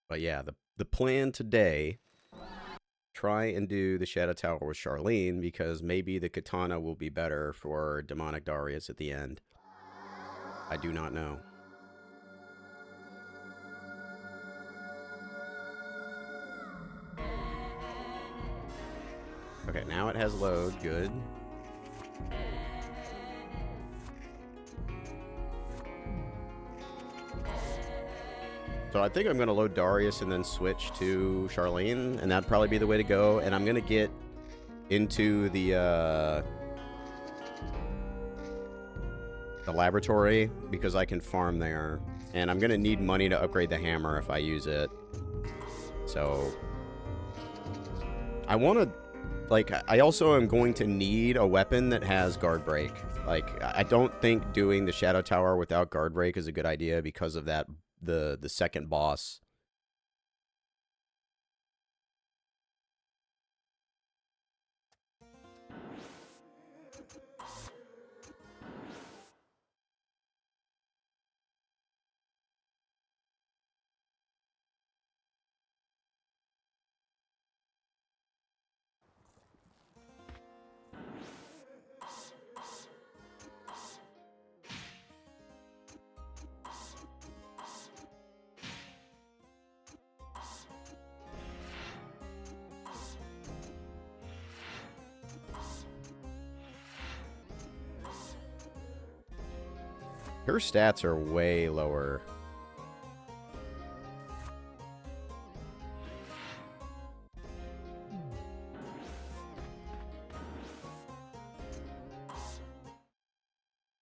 But yeah, the plan today, try and do the Shadow Tower with Charlene, because maybe the katana will be better for Demonic Darius at the end. I do not know. Okay, now it has load. Good. So I think I'm going to load Darius and then switch to Charlene, and that'd probably be the way to go. And I'm going to get into the laboratory because I can farm there. And I'm going to need money to upgrade the hammer if I use it. So I want to, like, I also am going to need a weapon that has guard break. Like, I don't think doing the Shadow Tower without guard break is a good idea because of that, the second boss. Her stats are way lower.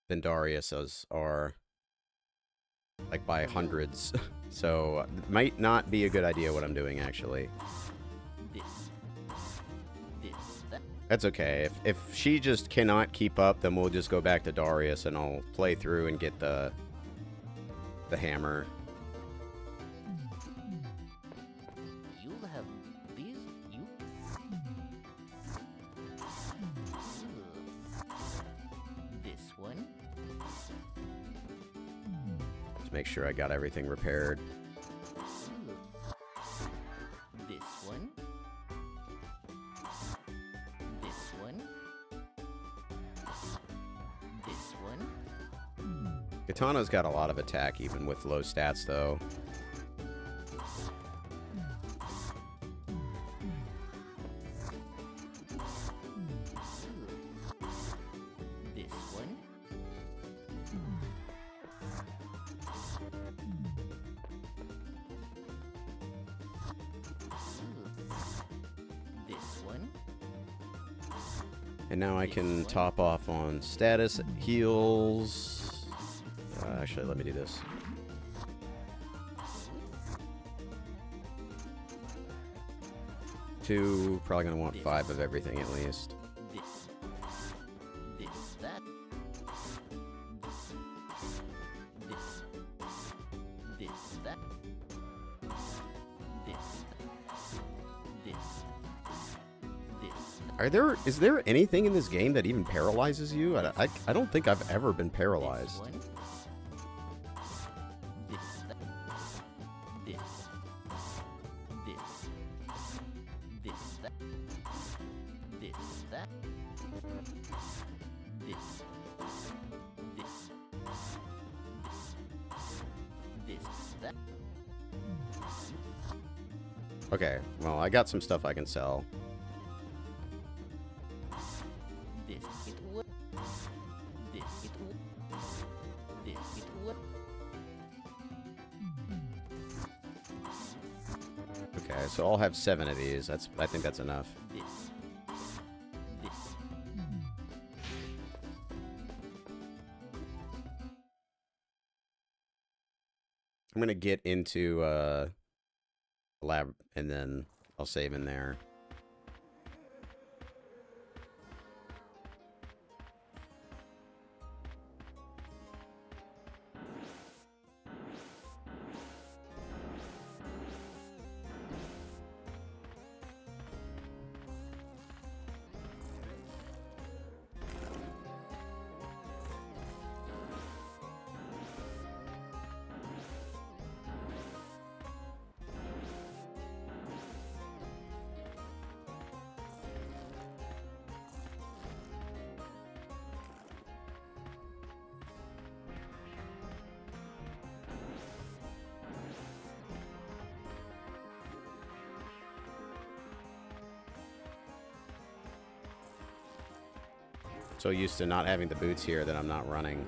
Than Darius's are, like, by hundreds. So it might not be a good idea what I'm doing, actually. That's okay. If she just cannot keep up, then we'll just go back to Darius and I'll play through and get the hammer. You'll have these. This one. Just make sure I got everything repaired. This one. This one. This one. Katana's got a lot of attack even with low stats, though. This one. This one. And now I can top off on status, heals. Actually, let me do this. Two, probably gonna want 5 of everything at least. This, that. This, that. This. Is there anything in this game that even paralyzes you? I don't think I've ever been paralyzed. Okay, well, I got some stuff I can sell. Okay, so I'll have 7 of these. I think that's enough. I'm gonna get into lab and then I'll save in there. so used to not having the boots here that I'm not running.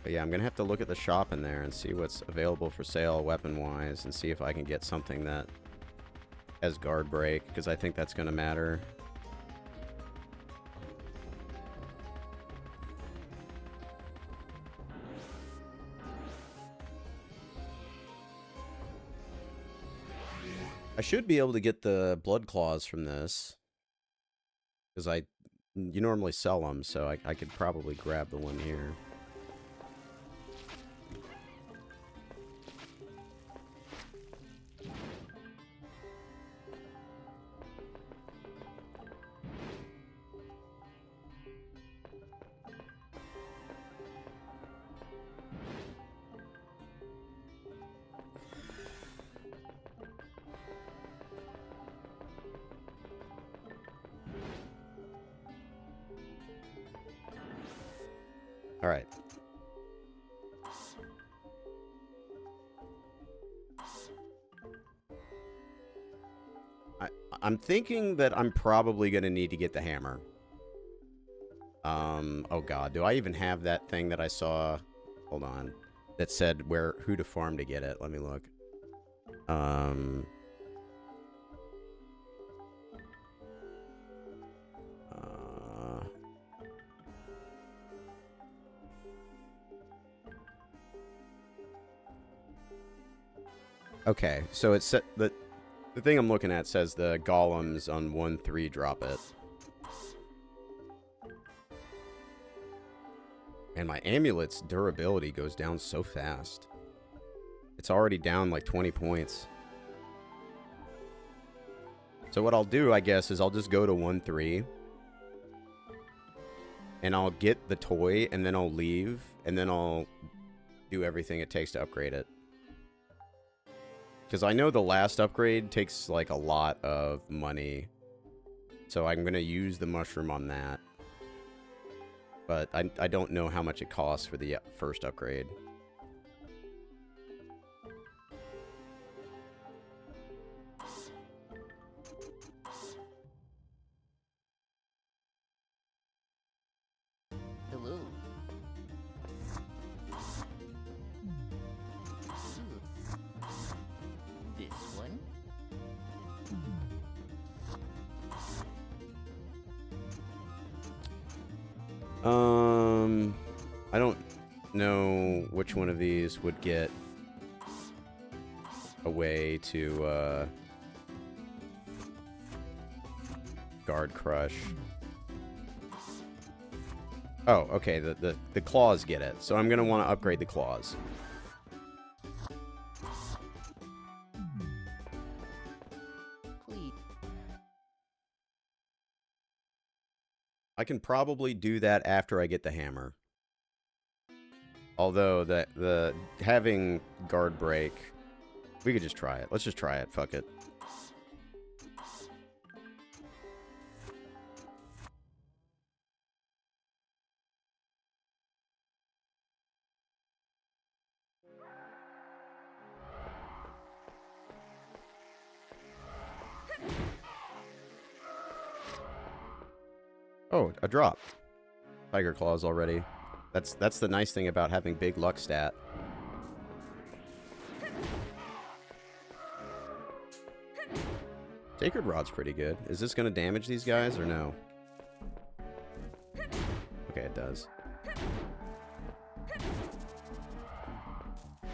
But yeah, I'm going to have to look at the shop in there and see what's available for sale weapon-wise and see if I can get something that has guard break, because I think that's going to matter. I should be able to get the blood claws from this, because you normally sell them, so I could probably grab the one here. All right. I'm thinking that I'm probably going to need to get the hammer. Oh god, do I even have that thing that I saw? Hold on. That said who to farm to get it. Let me look. Okay, so it's the thing I'm looking at says the golems on 1-3 drop it. And my amulet's durability goes down so fast. It's already down like 20 points. So what I'll do, I guess, is I'll just go to 1-3. And I'll get the toy, and then I'll leave, and then I'll do everything it takes to upgrade it. Because I know the last upgrade takes, like, a lot of money. So I'm going to use the mushroom on that. But I don't know how much it costs for the first upgrade. Hello. This one. I don't know which one of these would get a way to, guard crush. Oh, okay, the claws get it. So I'm going to want to upgrade the claws. Please. I can probably do that after I get the hammer. Although the having guard break, we could just try it. Let's just try it. Fuck it. Oh, a drop. Tiger claws already. That's the nice thing about having big luck stat. Sacred Rod's pretty good. Is this going to damage these guys or no? Okay, it does.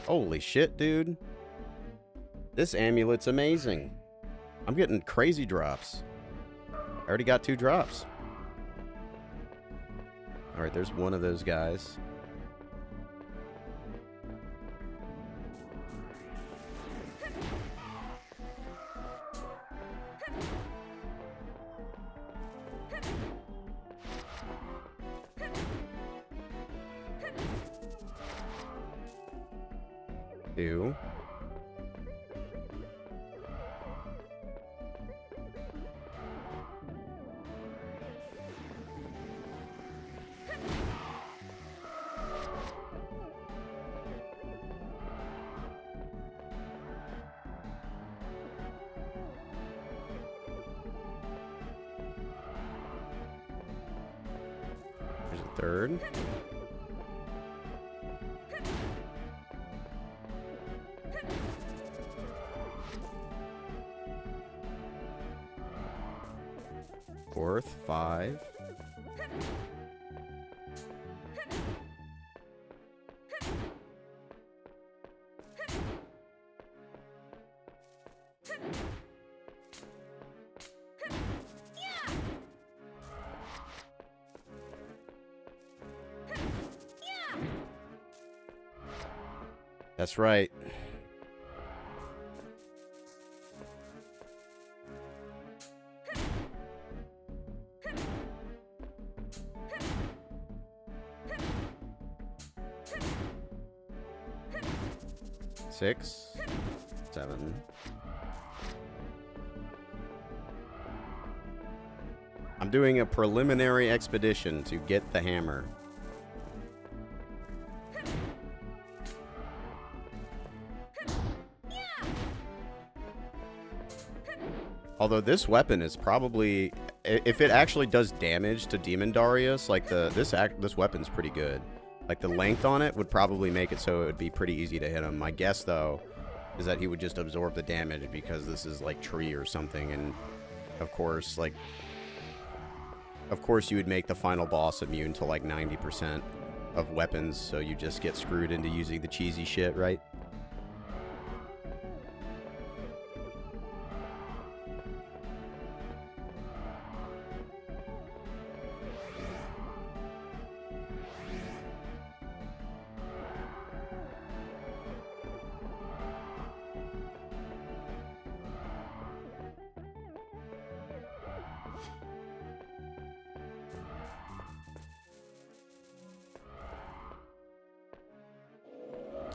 Holy shit, dude. This amulet's amazing. I'm getting crazy drops. I already got 2 drops. Alright, there's one of those guys. Two. Third. Fourth. 5. That's right. Six, 7. I'm doing a preliminary expedition to get the hammer. Although this weapon is probably, if it actually does damage to Demon Darius, like this weapon's pretty good. Like the length on it would probably make it so it would be pretty easy to hit him. My guess though is that he would just absorb the damage because this is like tree or something, and of course you would make the final boss immune to like 90% of weapons, so you just get screwed into using the cheesy shit, right?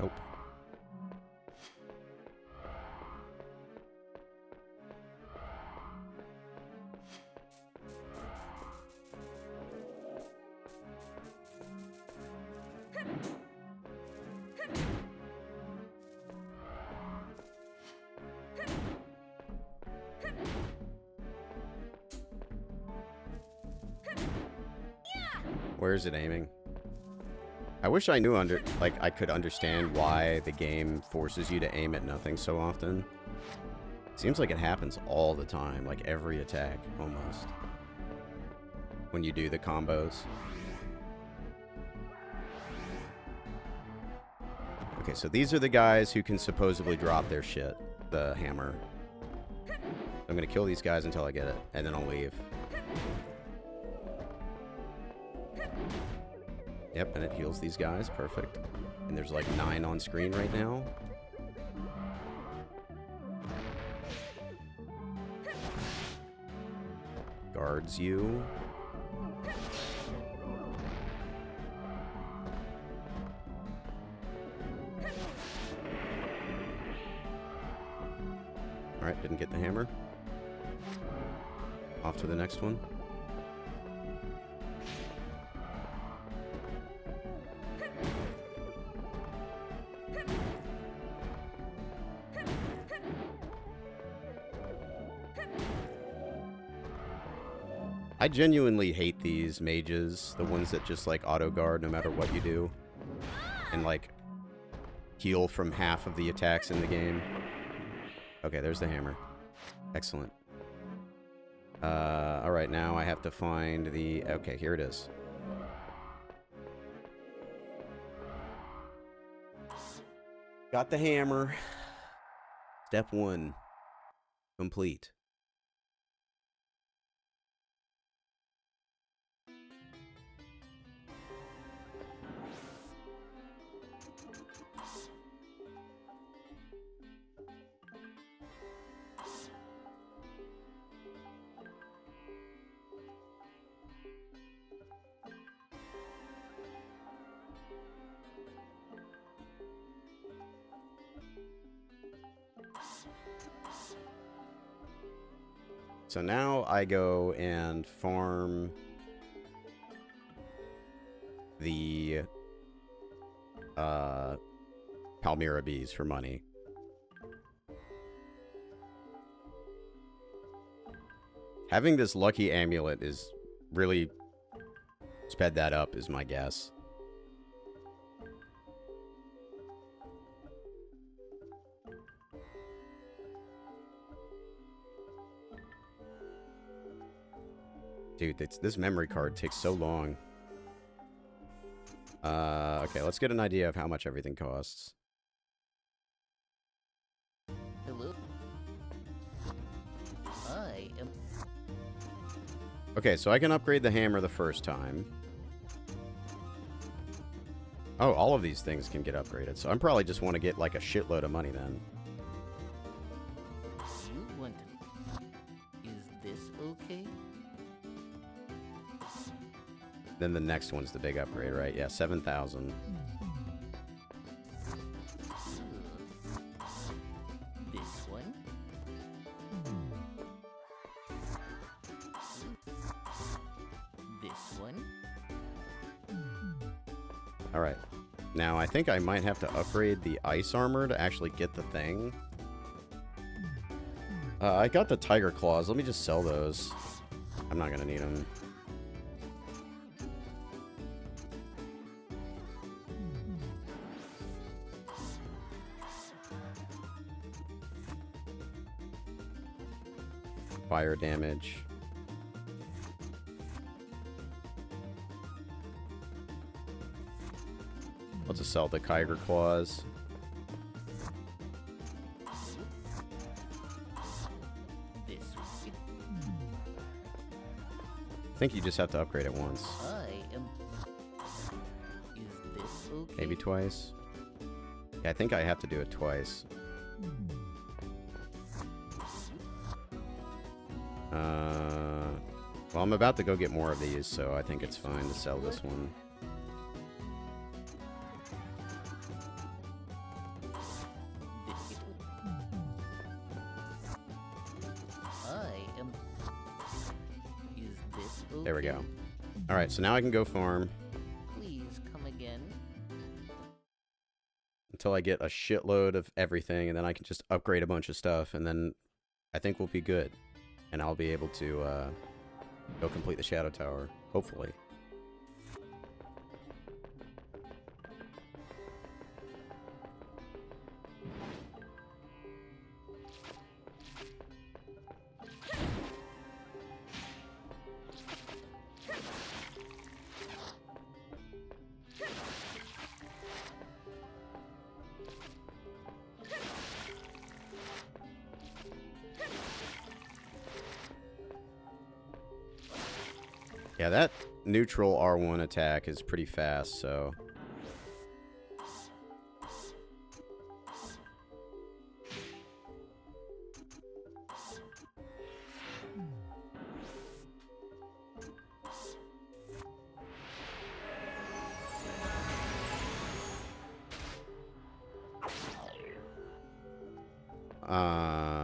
Nope. Where is it aiming? I wish I knew I could understand why the game forces you to aim at nothing so often. Seems like it happens all the time, like every attack, almost. When you do the combos. Okay, so these are the guys who can supposedly drop their shit, the hammer. I'm gonna kill these guys until I get it, and then I'll leave. Yep, and it heals these guys. Perfect. And there's like 9 on screen right now. Guards you. Alright, didn't get the hammer. Off to the next one. I genuinely hate these mages, the ones that just like auto guard no matter what you do, and like heal from half of the attacks in the game. Okay, there's the hammer. Excellent. Alright, now I have to find the... Okay, here it is. Got the hammer. Step 1. Complete. So now I go and farm the Palmyra bees for money. Having this lucky amulet is really Sped that up is my guess. Dude, this memory card takes so long. Okay, let's get an idea of how much everything costs. Hello? I am... Okay, so I can upgrade the hammer the first time. Oh, all of these things can get upgraded, so I'm probably just want to get like a shitload of money then. You want to... Is this okay? Then the next one's the big upgrade, right? Yeah, 7,000. This one? This one? Alright. Now, I think I might have to upgrade the ice armor to actually get the thing. I got the tiger claws. Let me just sell those. I'm not gonna need them. Fire damage. I'll just sell the tiger claws. This one? I think you just have to upgrade it once. I am... Is this okay? Maybe twice. Yeah, I think I have to do it twice. Well, I'm about to go get more of these, so I think it's fine to sell this one. I am... Is this okay? There we go. Alright, so now I can go farm Please come again. until I get a shitload of everything, and then I can just upgrade a bunch of stuff, and then I think we'll be good. And I'll be able to go complete the Shadow Tower, hopefully. Yeah, that neutral R1 attack is pretty fast, so...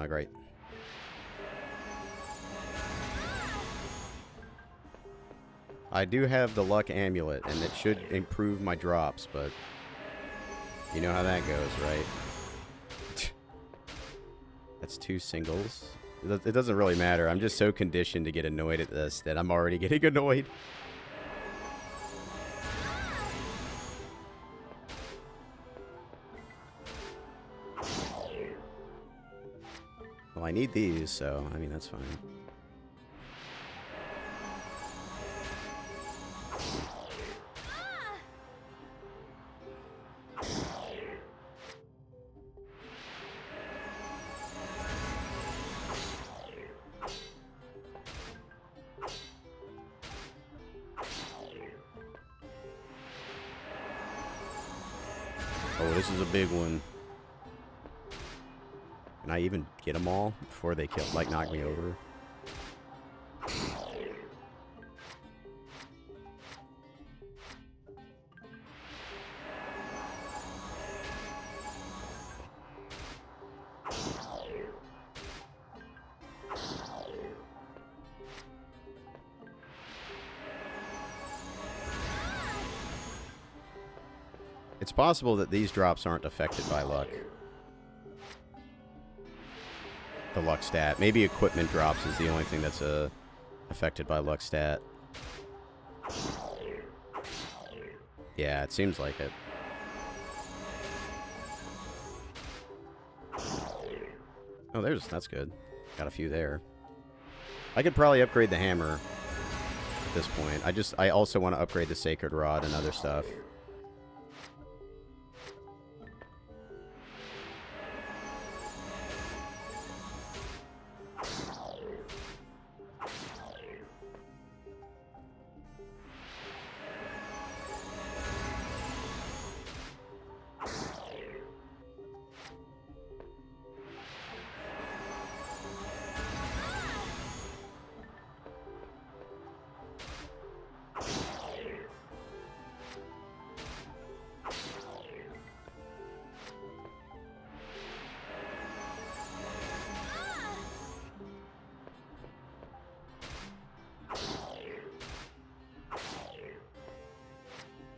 Great. I do have the luck amulet, and it should improve my drops, but you know how that goes, right? That's 2 singles. It doesn't really matter. I'm just so conditioned to get annoyed at this that I'm already getting annoyed. Well, I need these, so, I mean, that's fine. Oh, this is a big one. Can I even get them all before they kill, like, knock me over? It's possible that these drops aren't affected by luck. The luck stat. Maybe equipment drops is the only thing that's affected by luck stat. Yeah, it seems like it. Oh, that's good. Got a few there. I could probably upgrade the hammer at this point. I also want to upgrade the sacred rod and other stuff.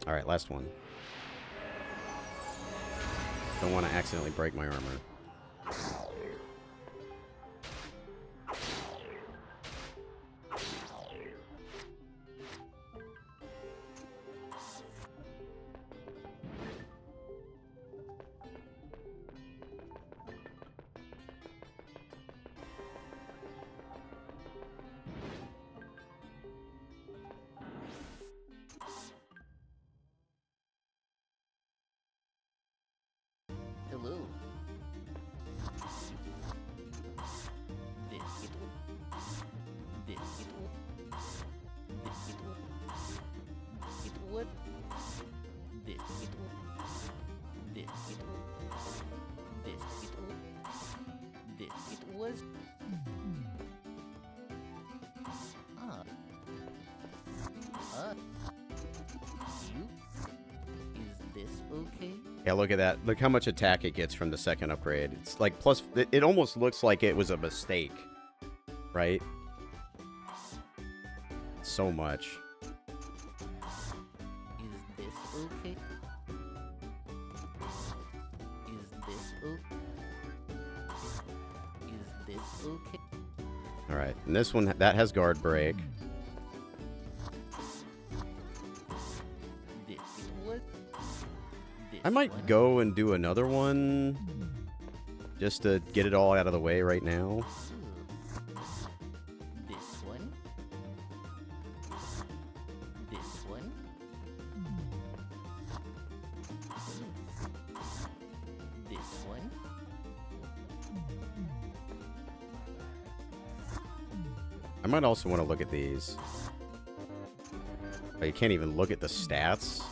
Alright, last one. Don't want to accidentally break my armor. Hello. Okay. Yeah, look at that. Look how much attack it gets from the second upgrade. It's like plus... It almost looks like it was a mistake. Right? So much. Is this okay? Is this okay? Is this okay? Alright, and this one, that has guard break. I might go and do another one just to get it all out of the way right now. This one. This one. This one. I might also want to look at these. Oh, you can't even look at the stats.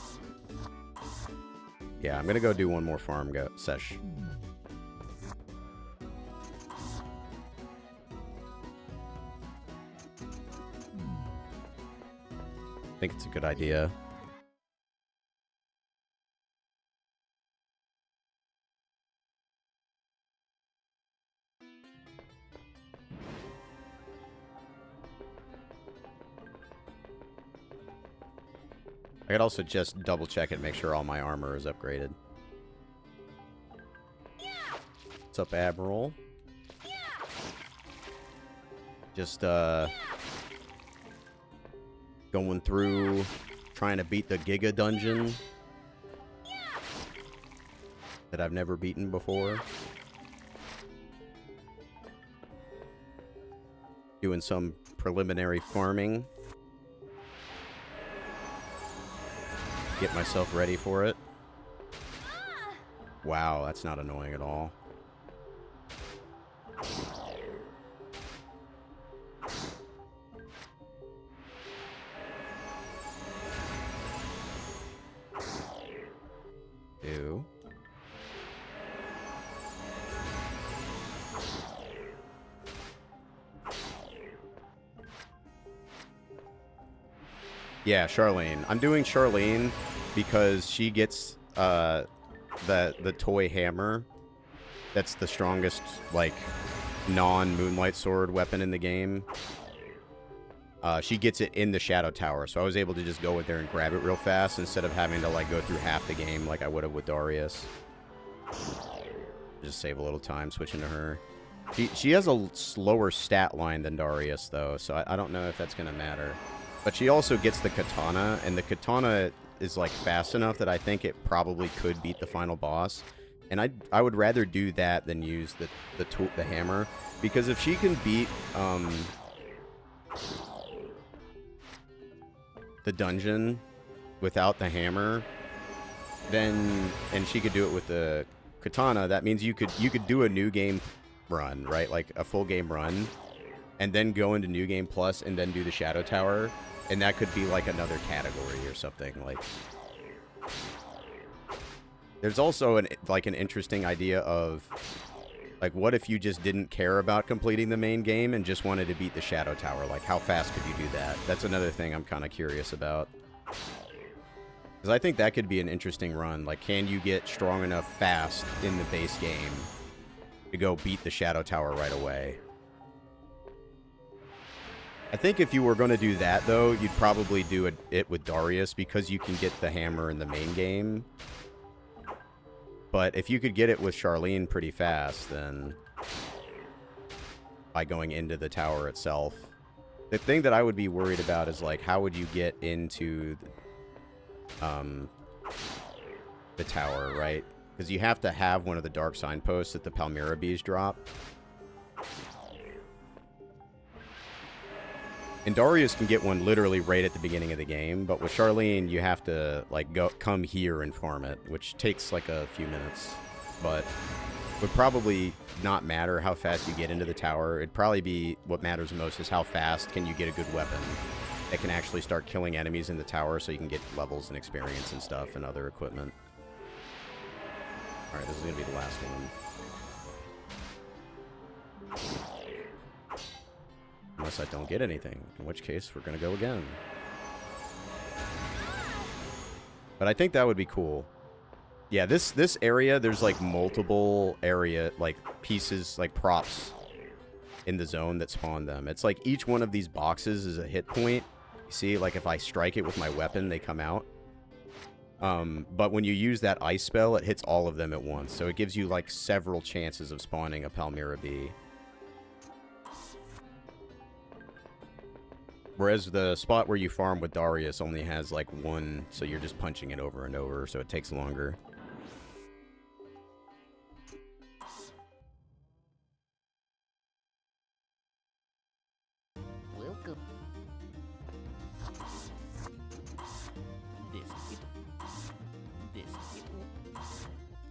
Yeah, I'm gonna go do one more farm sesh. I think it's a good idea. I could also just double check it, make sure all my armor is upgraded. What's up, Admiral? Just going through, trying to beat the Giga Dungeon that I've never beaten before. Doing some preliminary farming. Get myself ready for it. Wow, that's not annoying at all. Ew. Yeah, Charlene. I'm doing Charlene because she gets the toy hammer. That's the strongest, like, non-Moonlight Sword weapon in the game. She gets it in the Shadow Tower, so I was able to just go in there and grab it real fast instead of having to, like, go through half the game like I would have with Darius. Just save a little time switching to her. She has a slower stat line than Darius, though, so I don't know if that's going to matter. But she also gets the katana, and the katana is like fast enough that I think it probably could beat the final boss. And I would rather do that than use the hammer, because if she can beat the dungeon without the hammer, then, and she could do it with the katana, that means you could do a new game run, right? Like a full game run, and then go into New Game Plus and then do the Shadow Tower, and that could be like another category or something. Like, there's also an interesting idea of, like, what if you just didn't care about completing the main game and just wanted to beat the Shadow Tower? Like, how fast could you do that? That's another thing I'm kind of curious about. Because I think that could be an interesting run. Like, can you get strong enough fast in the base game to go beat the Shadow Tower right away? I think if you were going to do that, though, you'd probably do it with Darius, because you can get the hammer in the main game. But if you could get it with Charlene pretty fast, then by going into the tower itself. The thing that I would be worried about is, like, how would you get into the tower, right? Because you have to have one of the dark signposts that the Palmyra bees drop. And Darius can get one literally right at the beginning of the game, but with Charlene, you have to, like, come here and farm it, which takes, like, a few minutes. But would probably not matter how fast you get into the tower. It'd probably be, what matters most is how fast can you get a good weapon that can actually start killing enemies in the tower, so you can get levels and experience and stuff and other equipment. Alright, this is going to be the last one. Unless I don't get anything, in which case we're going to go again. But I think that would be cool. Yeah, this area, there's like multiple like pieces, like props in the zone that spawn them. It's like each one of these boxes is a hit point. You see, like if I strike it with my weapon, they come out. But when you use that ice spell, it hits all of them at once. So it gives you like several chances of spawning a Palmyra bee. Whereas the spot where you farm with Darius only has like one, so you're just punching it over and over, so it takes longer. Welcome.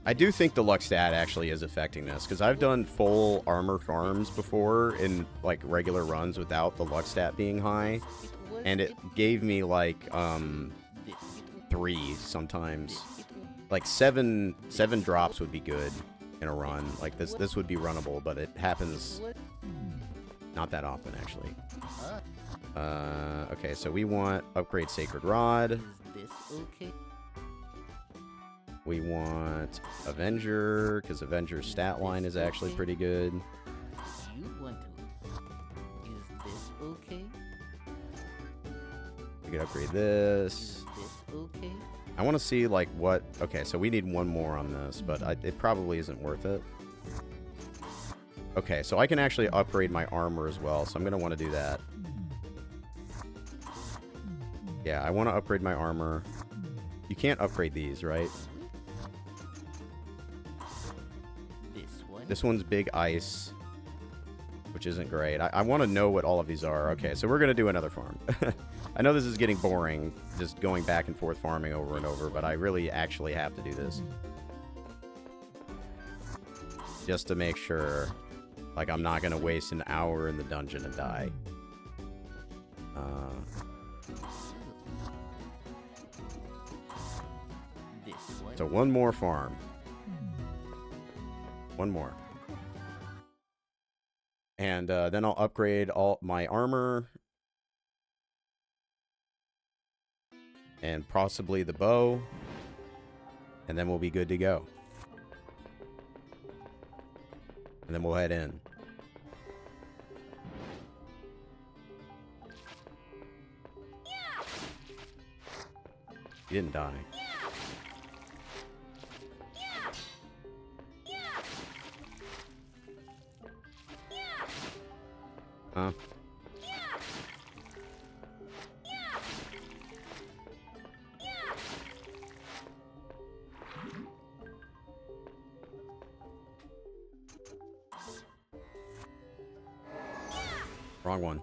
I do think the luck stat actually is affecting this, because I've done full armor farms before in like regular runs without the luck stat being high, and it gave me like 3 sometimes. Like 7 drops would be good in a run. Like this would be runnable, but it happens not that often actually. Okay, so we want upgrade Sacred Rod. Is this okay? We want Avenger, because Avenger's stat line is actually pretty good. You want to? Is this okay? We could upgrade this. Is this okay? I want to see, like, what... Okay, so we need one more on this, but it probably isn't worth it. Okay, so I can actually upgrade my armor as well, so I'm going to want to do that. Yeah, I want to upgrade my armor. You can't upgrade these, right? This one's big ice, which isn't great. I want to know what all of these are. Okay, so we're going to do another farm. I know this is getting boring, just going back and forth farming over and over, but I really actually have to do this. Just to make sure, like, I'm not going to waste an hour in the dungeon and die. So one more farm. One more. And then I'll upgrade all my armor. And possibly the bow. And then we'll be good to go. And then we'll head in. He didn't die. Huh? Wrong one.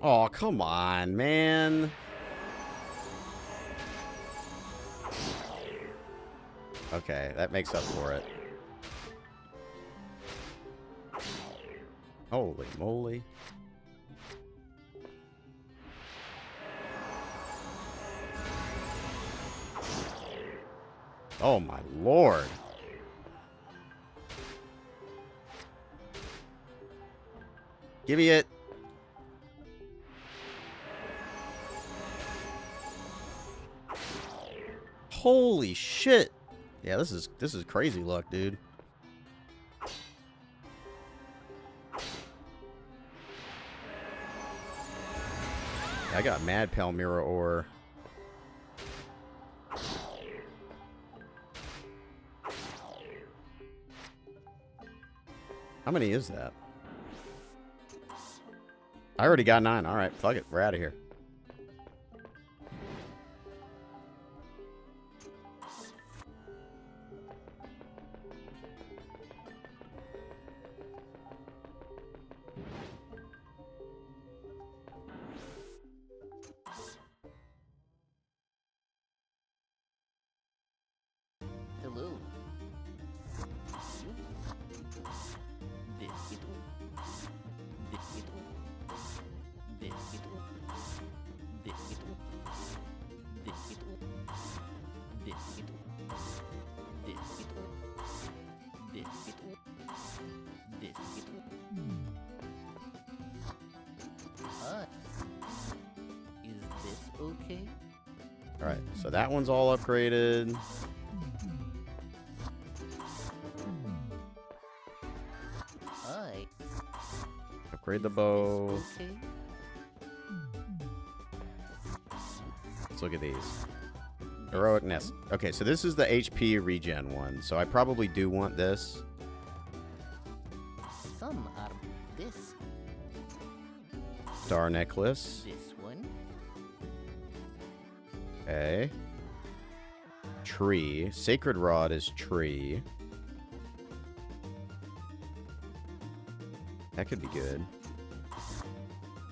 Oh, come on, man. Okay, that makes up for it. Holy moly. Oh my lord. Give me it. Holy shit. Yeah, this is crazy luck, dude. I got mad Palmyra ore. How many is that? I already got 9. All right, fuck it. We're out of here. Hello. Is this okay? All right, so that one's all upgraded. Hi. Upgrade the bow. Okay. Let's look at these. Heroic Nest. Okay, so this is the HP regen one. So I probably do want this. Some are this. Star Necklace. This one. Okay. Tree. Sacred Rod is tree. That could be good.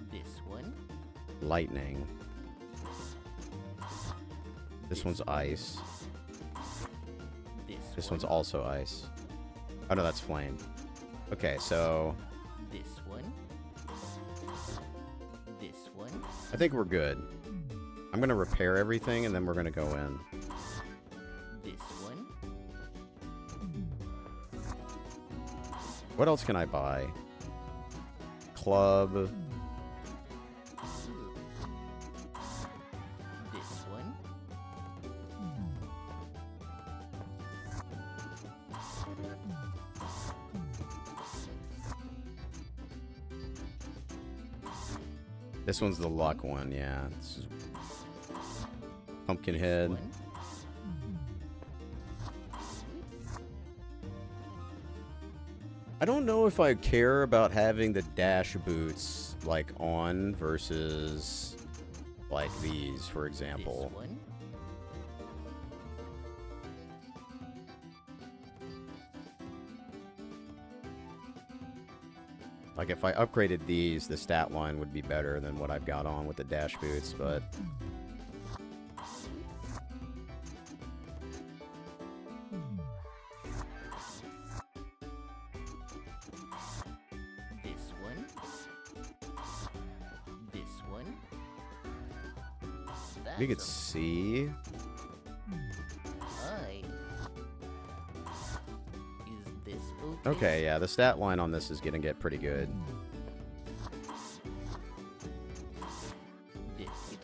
This one. Lightning. This one's ice. This one's also ice. Oh no, that's flame. Okay, so This one. This one. I think we're good. I'm gonna repair everything and then we're gonna go in. This one. What else can I buy? Club. This one. This one's the luck one, yeah. This is pumpkin head. One. I don't know if I care about having the dash boots like on versus like these, for example. This one. Like if I upgraded these, the stat line would be better than what I've got on with the dash boots, but This one. This one. you could That's see. Hi. Is this okay? Okay, yeah, the stat line on this is gonna get pretty good. This it.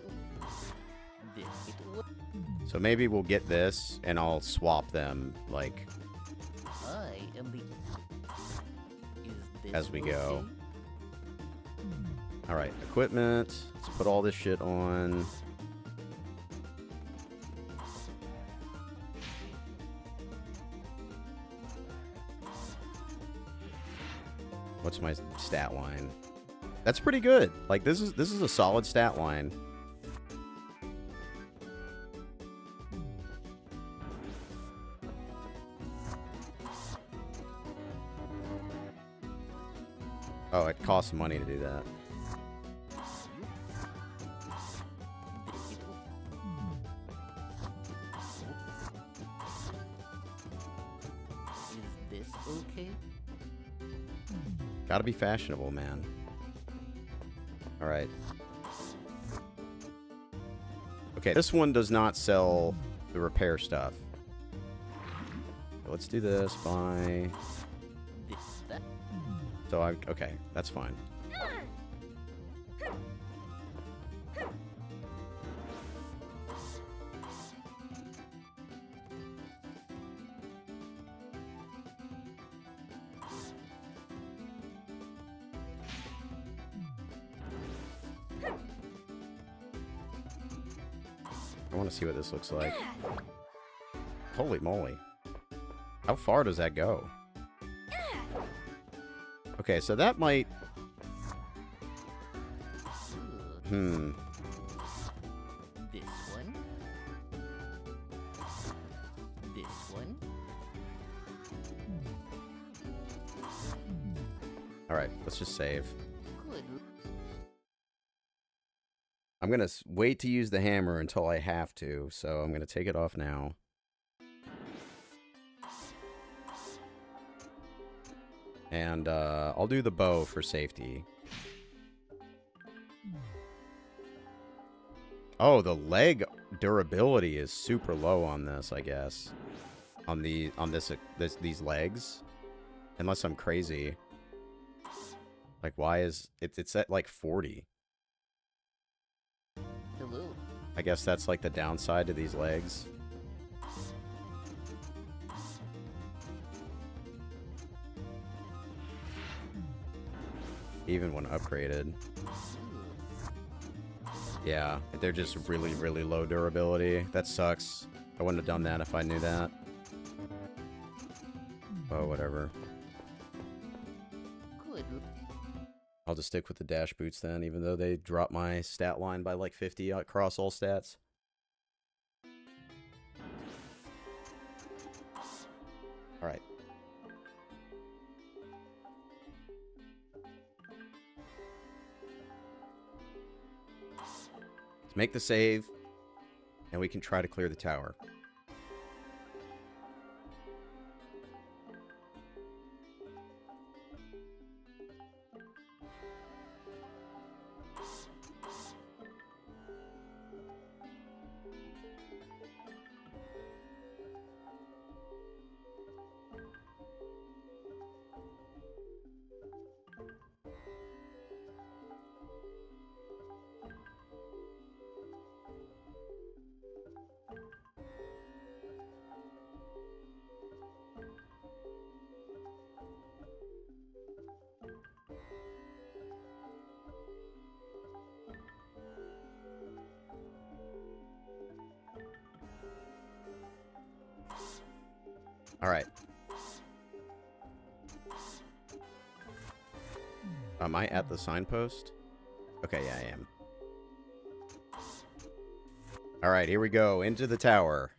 This it. So maybe we'll get this, and I'll swap them, like, I am the. Is this as we go. okay? Alright, equipment. Let's put all this shit on. What's my stat line? That's pretty good. Like, this is a solid stat line. Oh, it costs money to do that. Is this okay? Gotta be fashionable, man. Alright. Okay, this one does not sell the repair stuff. Let's do this by... This, that. So I... Okay, that's fine. I want to see what this looks like. Holy moly. How far does that go? Okay, so that might... Ugh. This one. This one. Alright, let's just save. Good. I'm gonna wait to use the hammer until I have to, so I'm gonna take it off now. And I'll do the bow for safety. Oh, the leg durability is super low on this, I guess. On these legs, unless I'm crazy. Like, why is it's at like 40? Hello. I guess that's like the downside to these legs. Even when upgraded. Yeah, they're just really, really low durability. That sucks. I wouldn't have done that if I knew that. Oh, whatever. Good. I'll just stick with the dash boots then, even though they drop my stat line by like 50 across all stats. Alright. Let's make the save, and we can try to clear the tower. Alright. Am I at the signpost? Okay, yeah, I am. Alright, here we go. Into the tower.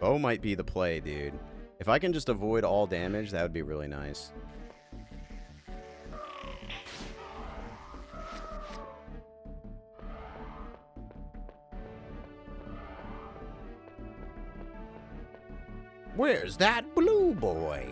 Bow might be the play, dude. If I can just avoid all damage, that would be really nice. Where's that blue boy?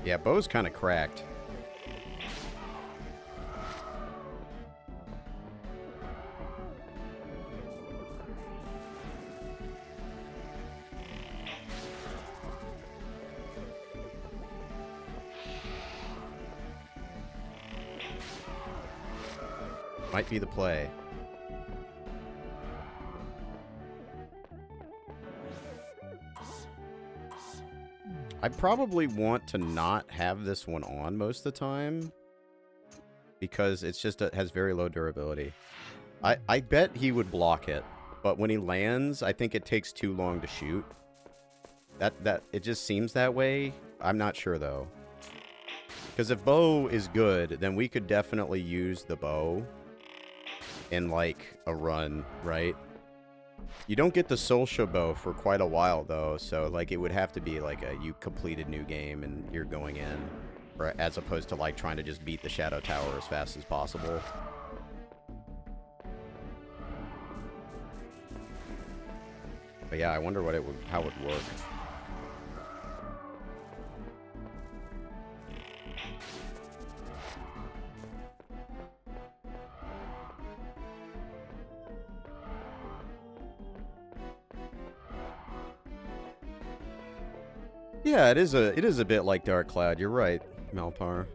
Yeah, bow's kind of cracked. Might be the play. I probably want to not have this one on most of the time because it's just has very low durability. I bet he would block it, but when he lands, I think it takes too long to shoot. That it just seems that way. I'm not sure though. Because if bow is good, then we could definitely use the bow in like a run, right? You don't get the Solsha bow for quite a while though, so like it would have to be like a you completed new game and you're going in, or as opposed to like trying to just beat the Shadow Tower as fast as possible. But yeah, I wonder what it would how it would work. Yeah, it is a bit like Dark Cloud. You're right, Malpar.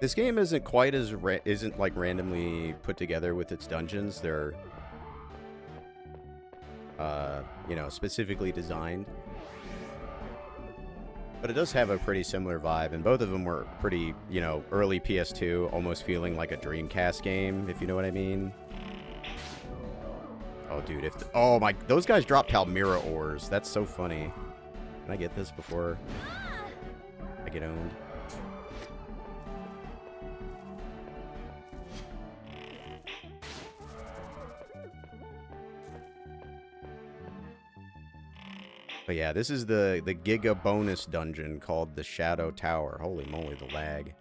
This game isn't quite as isn't like randomly put together with its dungeons. They're you know, specifically designed. But it does have a pretty similar vibe, and both of them were pretty, you know, early PS2, almost feeling like a Dreamcast game, if you know what I mean. Oh, dude, if... oh, my... those guys drop Palmyra ores. That's so funny. Can I get this before I get owned? But yeah, this is the Giga bonus dungeon called the Shadow Tower. Holy moly, the lag.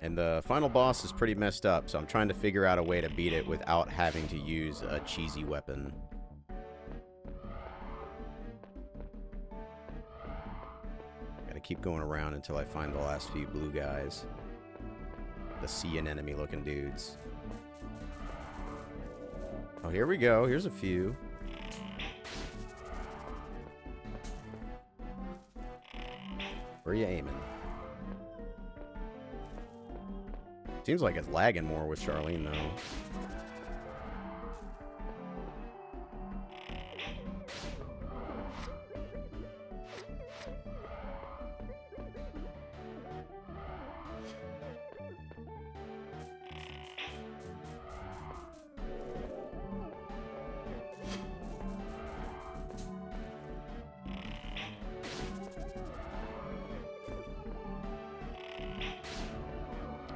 And the final boss is pretty messed up, so I'm trying to figure out a way to beat it without having to use a cheesy weapon. Gotta keep going around until I find the last few blue guys. The sea anemone looking dudes. Oh, here we go. Here's a few. Where are you aiming? Seems like it's lagging more with Charlene, though.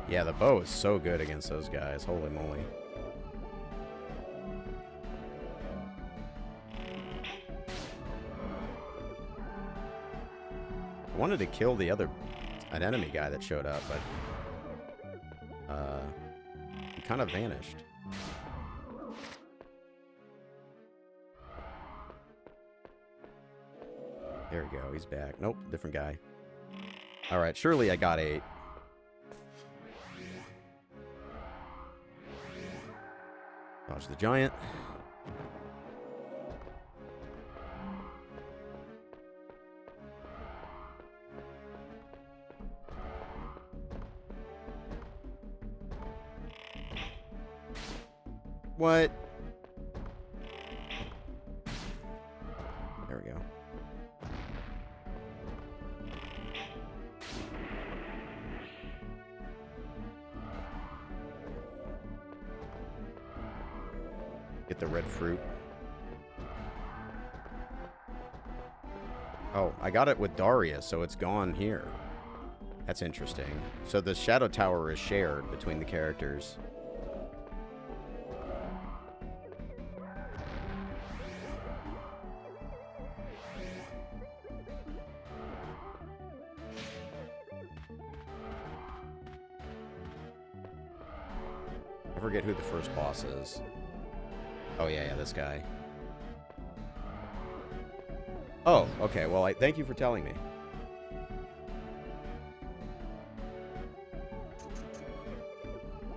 Yeah, the bow is so good against those guys. Holy moly. I wanted to kill an enemy guy that showed up, but he kind of vanished. There we go. He's back. Nope, different guy. All right, surely I got 8. Dodge the giant. What? Get the red fruit. Oh, I got it with Daria, so it's gone here. That's interesting. So the Shadow Tower is shared between the characters. I forget who the first boss is. Oh, yeah, this guy. Oh, okay. Well, thank you for telling me.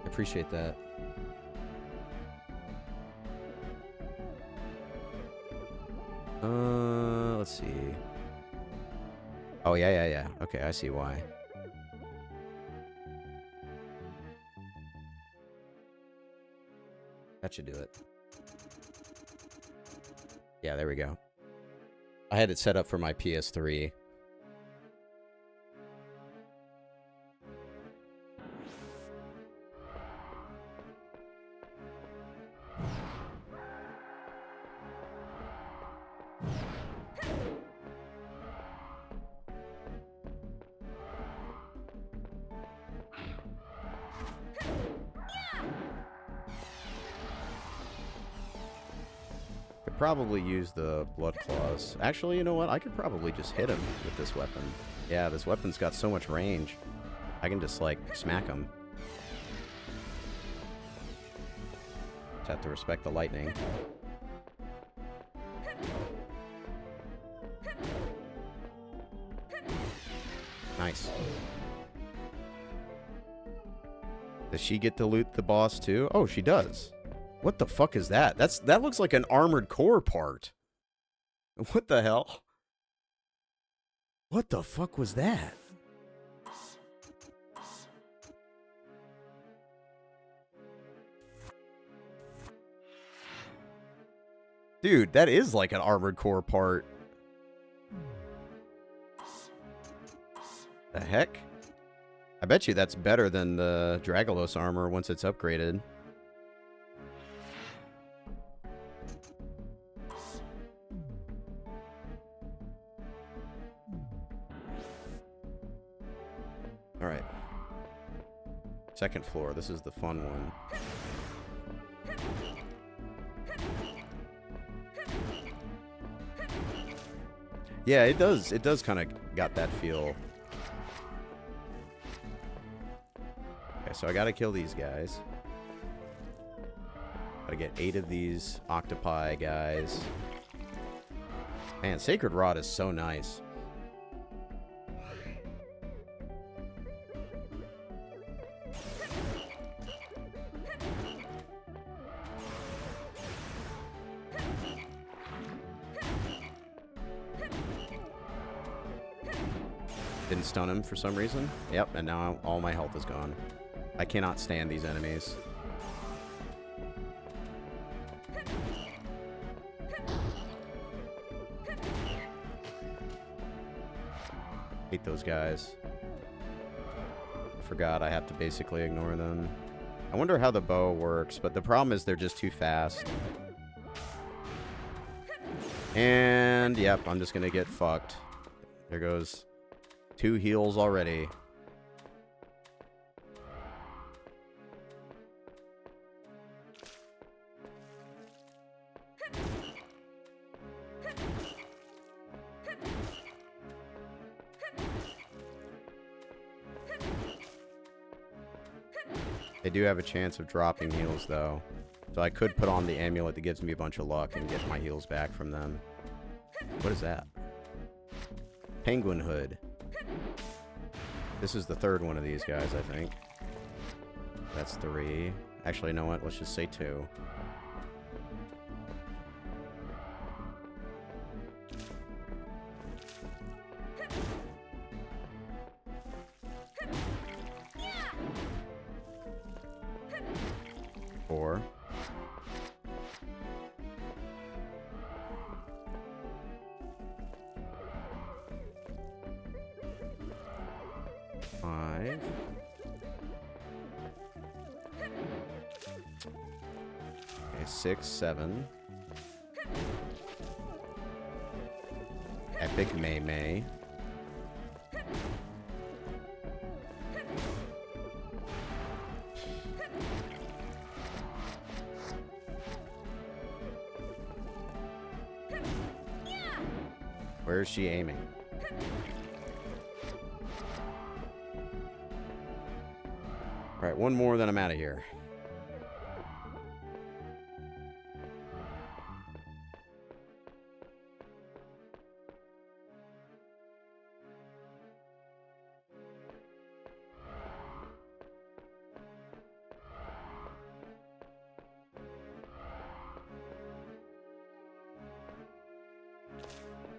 I appreciate that. Let's see. Oh, yeah. Okay, I see why. That should do it. Yeah, there we go. I had it set up for my PS3. Could probably use the blood claws. Actually, you know what? I could probably just hit him with this weapon. Yeah, this weapon's got so much range. I can just, like, smack him. Just have to respect the lightning. Nice. Does she get to loot the boss too? Oh, she does. What the fuck is that? That looks like an armored core part. What the hell? What the fuck was that? Dude, that is like an armored core part. The heck? I bet you that's better than the Dragolos armor once it's upgraded. Alright. Second floor. This is the fun one. Yeah, it does. It does kind of got that feel. Okay, so I gotta kill these guys. Gotta get 8 of these octopi guys. Man, Sacred Rod is so nice. Didn't stun him for some reason. Yep, and now all my health is gone. I cannot stand these enemies. Hate those guys. I forgot I have to basically ignore them. I wonder how the bow works, but the problem is they're just too fast. And, yep, I'm just gonna get fucked. There goes 2 heals already. They do have a chance of dropping heals, though. So I could put on the amulet that gives me a bunch of luck and get my heals back from them. What is that? Penguin Hood. This is the 3rd one of these guys, I think. That's 3. Actually, you know what? Let's just say 2. Four. 5. Okay, 6, 7. Epic May May. Where is she aiming? Alright, one more, then I'm out of here.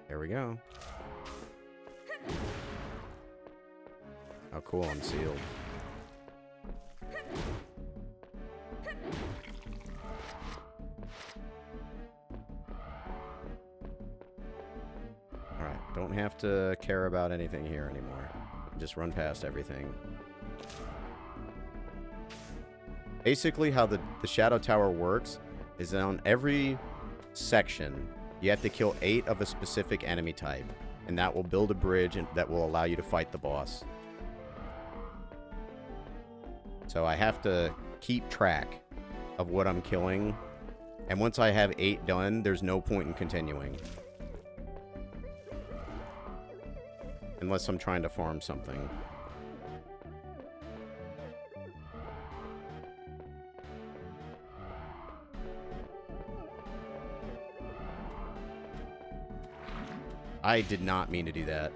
There we go. Oh, cool, I'm sealed. Alright, don't have to care about anything here anymore. Just run past everything. Basically, how the Shadow Tower works is that on every section, you have to kill 8 of a specific enemy type, and that will build a bridge and that will allow you to fight the boss. So I have to keep track of what I'm killing, and once I have 8 done, there's no point in continuing. Unless I'm trying to farm something. I did not mean to do that.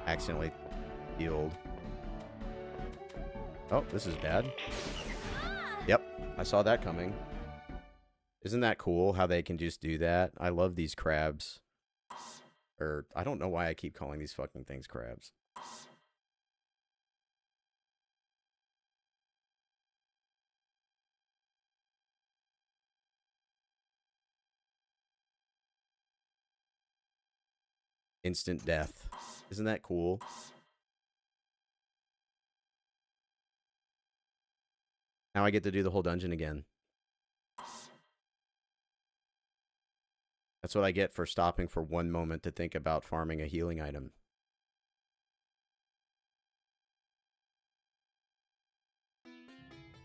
Accidentally healed. Oh, this is bad. Yep, I saw that coming. Isn't that cool how they can just do that? I love these crabs. Or, I don't know why I keep calling these fucking things crabs. Instant death. Isn't that cool? Now I get to do the whole dungeon again. That's what I get for stopping for one moment to think about farming a healing item.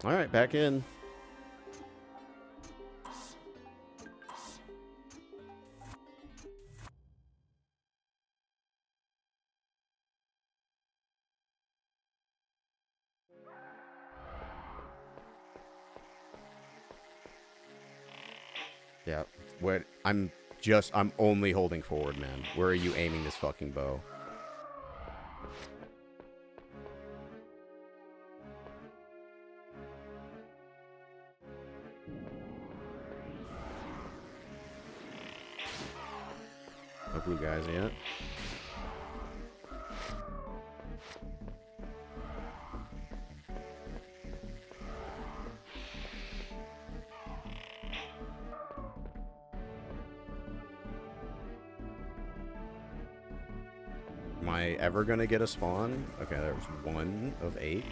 Alright, back in. Yeah, what I'm only holding forward, man. Where are you aiming this fucking bow? No blue guys yet. Am I ever gonna get a spawn? Okay, there was 1 of 8.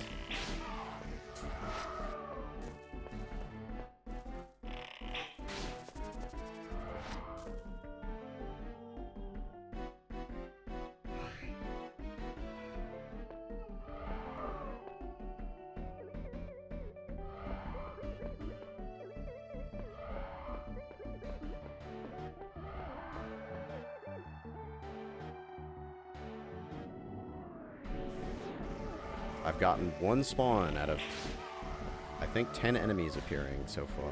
I've gotten 1 spawn out of, I think, 10 enemies appearing so far.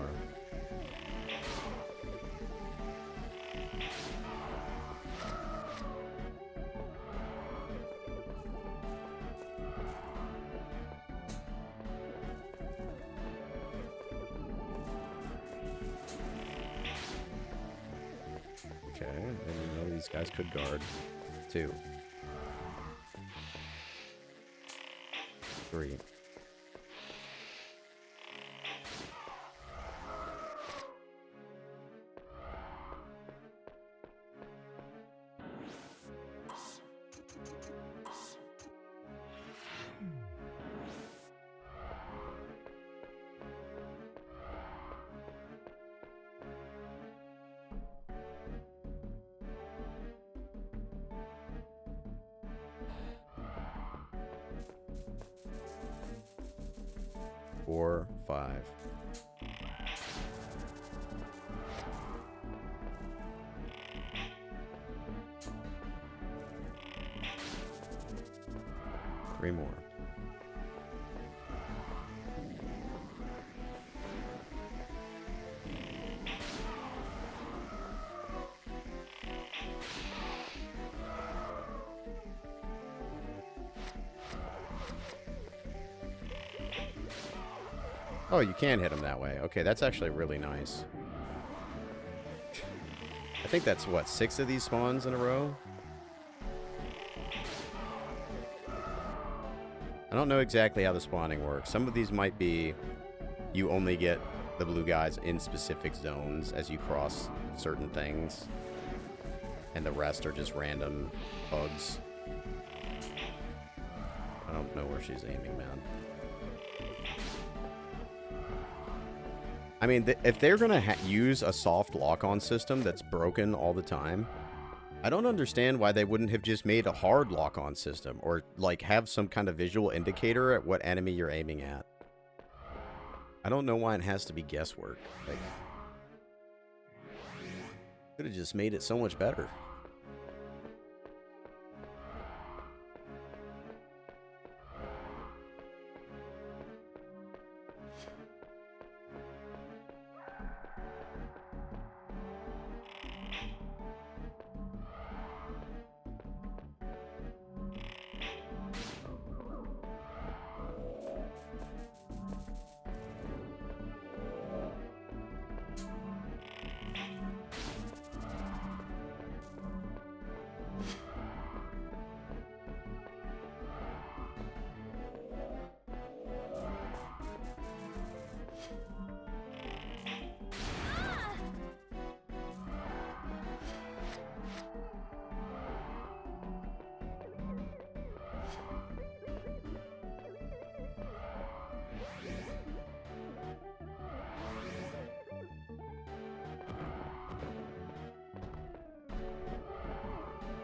Okay, I didn't know these guys could guard. 2. 3. 4, 5. Three more. Oh, you can hit them that way. Okay, that's actually really nice. I think that's, what, 6 of these spawns in a row? I don't know exactly how the spawning works. Some of these might be you only get the blue guys in specific zones as you cross certain things. And the rest are just random bugs. I don't know where she's aiming, man. I mean, if they're going to use a soft lock-on system that's broken all the time, I don't understand why they wouldn't have just made a hard lock-on system, or, like, have some kind of visual indicator at what enemy you're aiming at. I don't know why it has to be guesswork. Like, could have just made it so much better.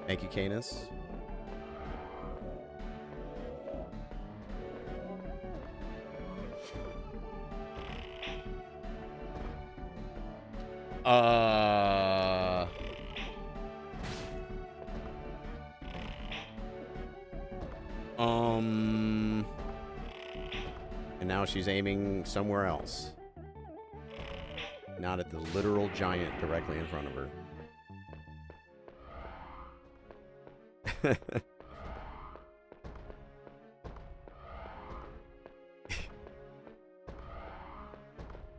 Thank you, Canis. And now she's aiming somewhere else. Not at the literal giant directly in front of her.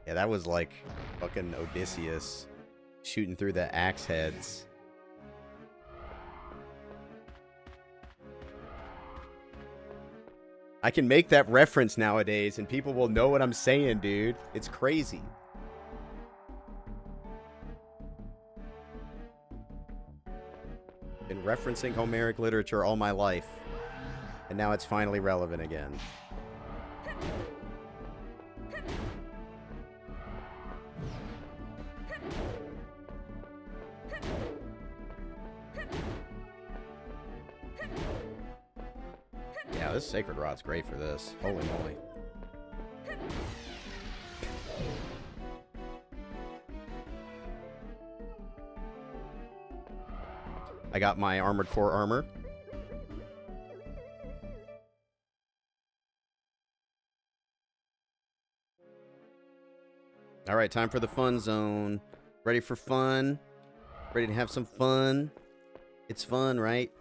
Yeah, that was like fucking Odysseus shooting through the axe heads. I can make that reference nowadays and people will know what I'm saying, dude. It's crazy. Been referencing Homeric literature all my life, and now it's finally relevant again. Yeah, this Sacred Rod's great for this. Holy moly. I got my Armored Core armor. Alright, time for the fun zone. Ready for fun? Ready to have some fun? It's fun, right?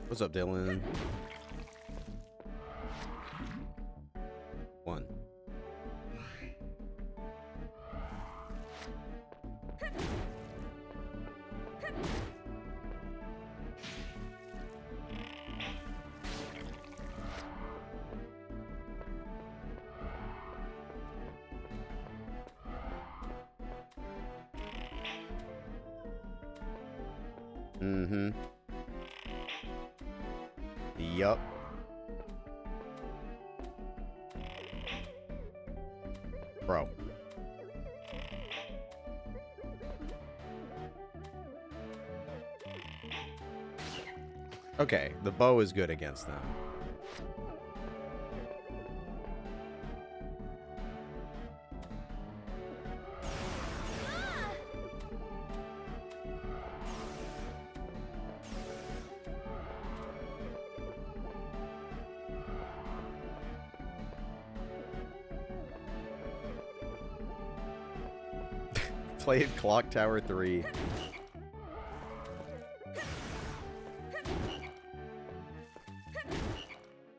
What's up, Dylan? 1. Mm-hmm. Yup. Bro. Okay, the bow is good against them. Played Clock Tower 3.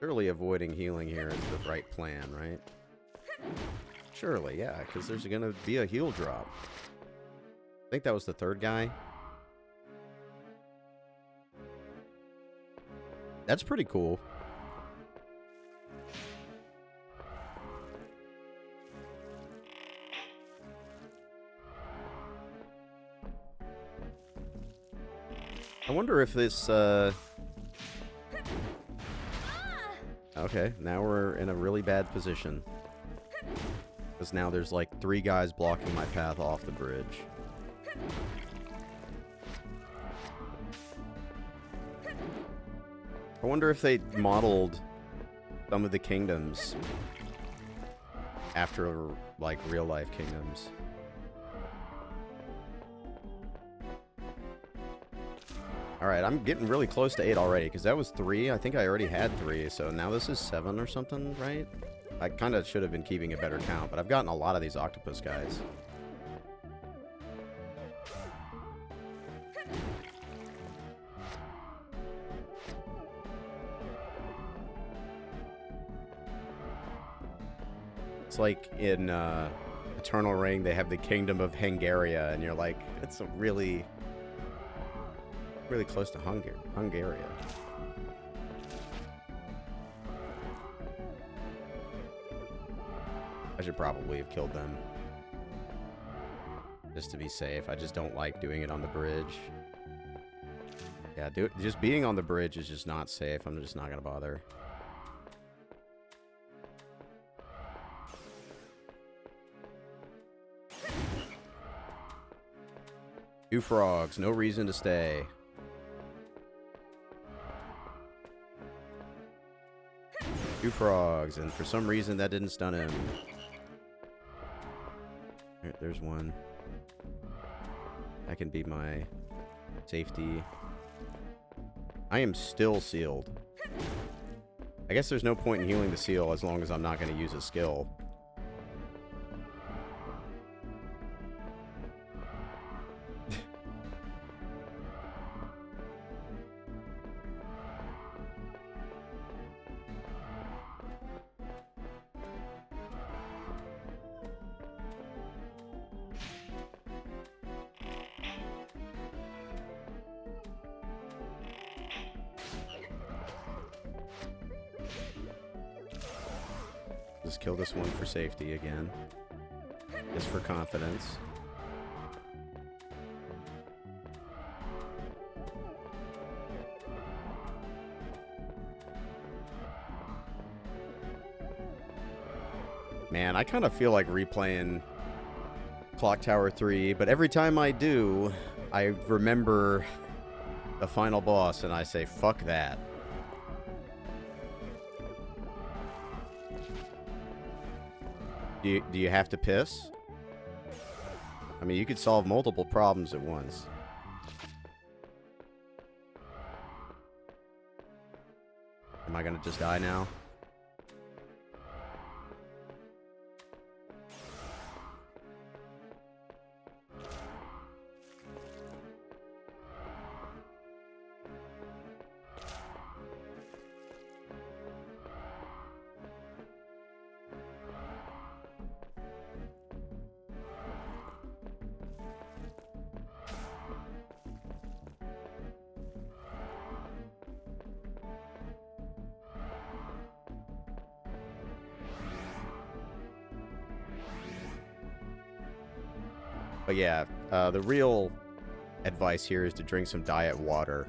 Surely avoiding healing here is the right plan, right? Surely, yeah, because there's going to be a heal drop. I think that was the third guy. That's pretty cool. I wonder if this, Okay, now we're in a really bad position. Because now there's like 3 guys blocking my path off the bridge. I wonder if they modeled some of the kingdoms after, like, real-life kingdoms. Alright, I'm getting really close to 8 already, because that was 3. I think I already had 3, so now this is 7 or something, right? I kind of should have been keeping a better count, but I've gotten a lot of these octopus guys. It's like in Eternal Ring, they have the Kingdom of Hungaria, and you're like, it's a really close to Hungaria. I should probably have killed them. Just to be safe. I just don't like doing it on the bridge. Yeah, just being on the bridge is just not safe. I'm just not gonna bother. Two frogs, no reason to stay. Two frogs, and for some reason that didn't stun him. Alright, there's one. That can be my safety. I am still sealed. I guess there's no point in healing the seal as long as I'm not going to use a skill. Just kill this one for safety again. Just for confidence. Man, I kind of feel like replaying Clock Tower 3, but every time I do, I remember the final boss and I say, fuck that. Do you have to piss? I mean, you could solve multiple problems at once. Am I gonna just die now? But yeah, the real advice here is to drink some diet water.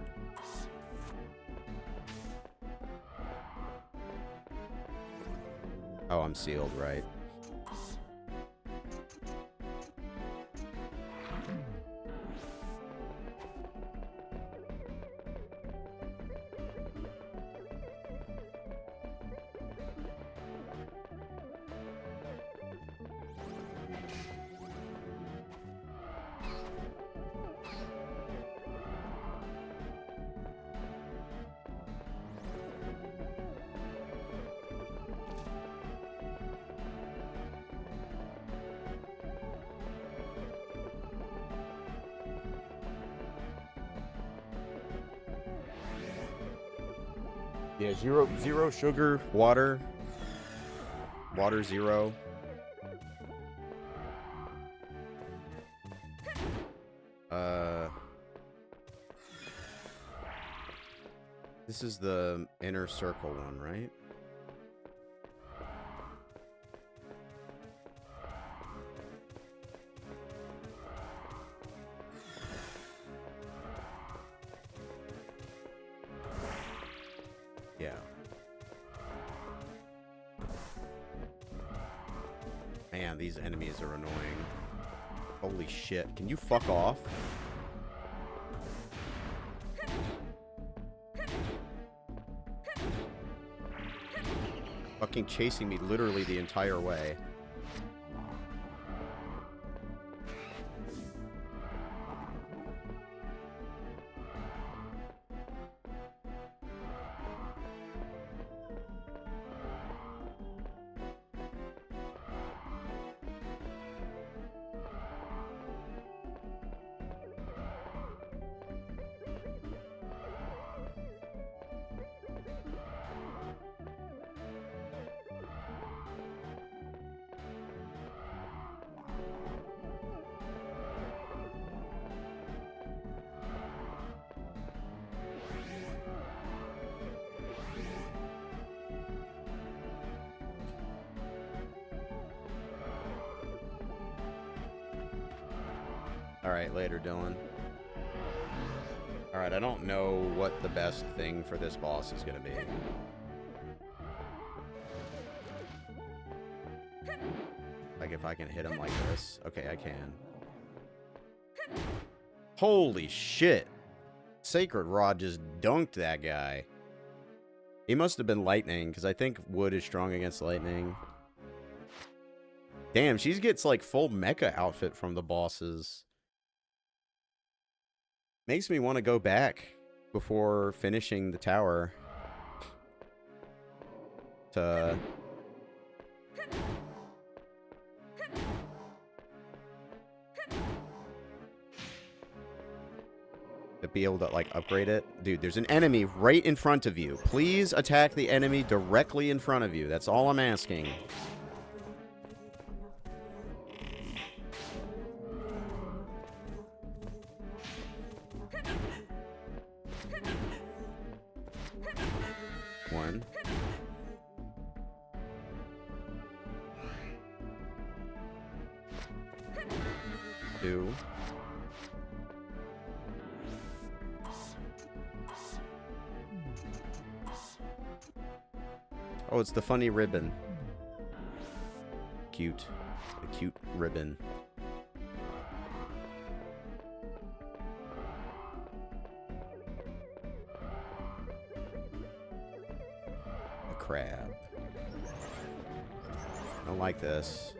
Oh, I'm sealed, right? Yeah, zero sugar, water. Water 0. This is the inner circle one, right? Yeah. Man, these enemies are annoying. Holy shit. Can you fuck off? Fucking chasing me literally the entire way. Alright, later, Dylan. Alright, I don't know what the best thing for this boss is gonna be. Like, if I can hit him like this. Okay, I can. Holy shit! Sacred Rod just dunked that guy. He must have been lightning, because I think wood is strong against lightning. Damn, she gets, like, full mecha outfit from the bosses. Makes me want to go back before finishing the tower to be able to, like, upgrade it. Dude, there's an enemy right in front of you. Please attack the enemy directly in front of you. That's all I'm asking. One. Two. Oh, it's the funny ribbon. Cute. The cute ribbon. A crab. I don't like this.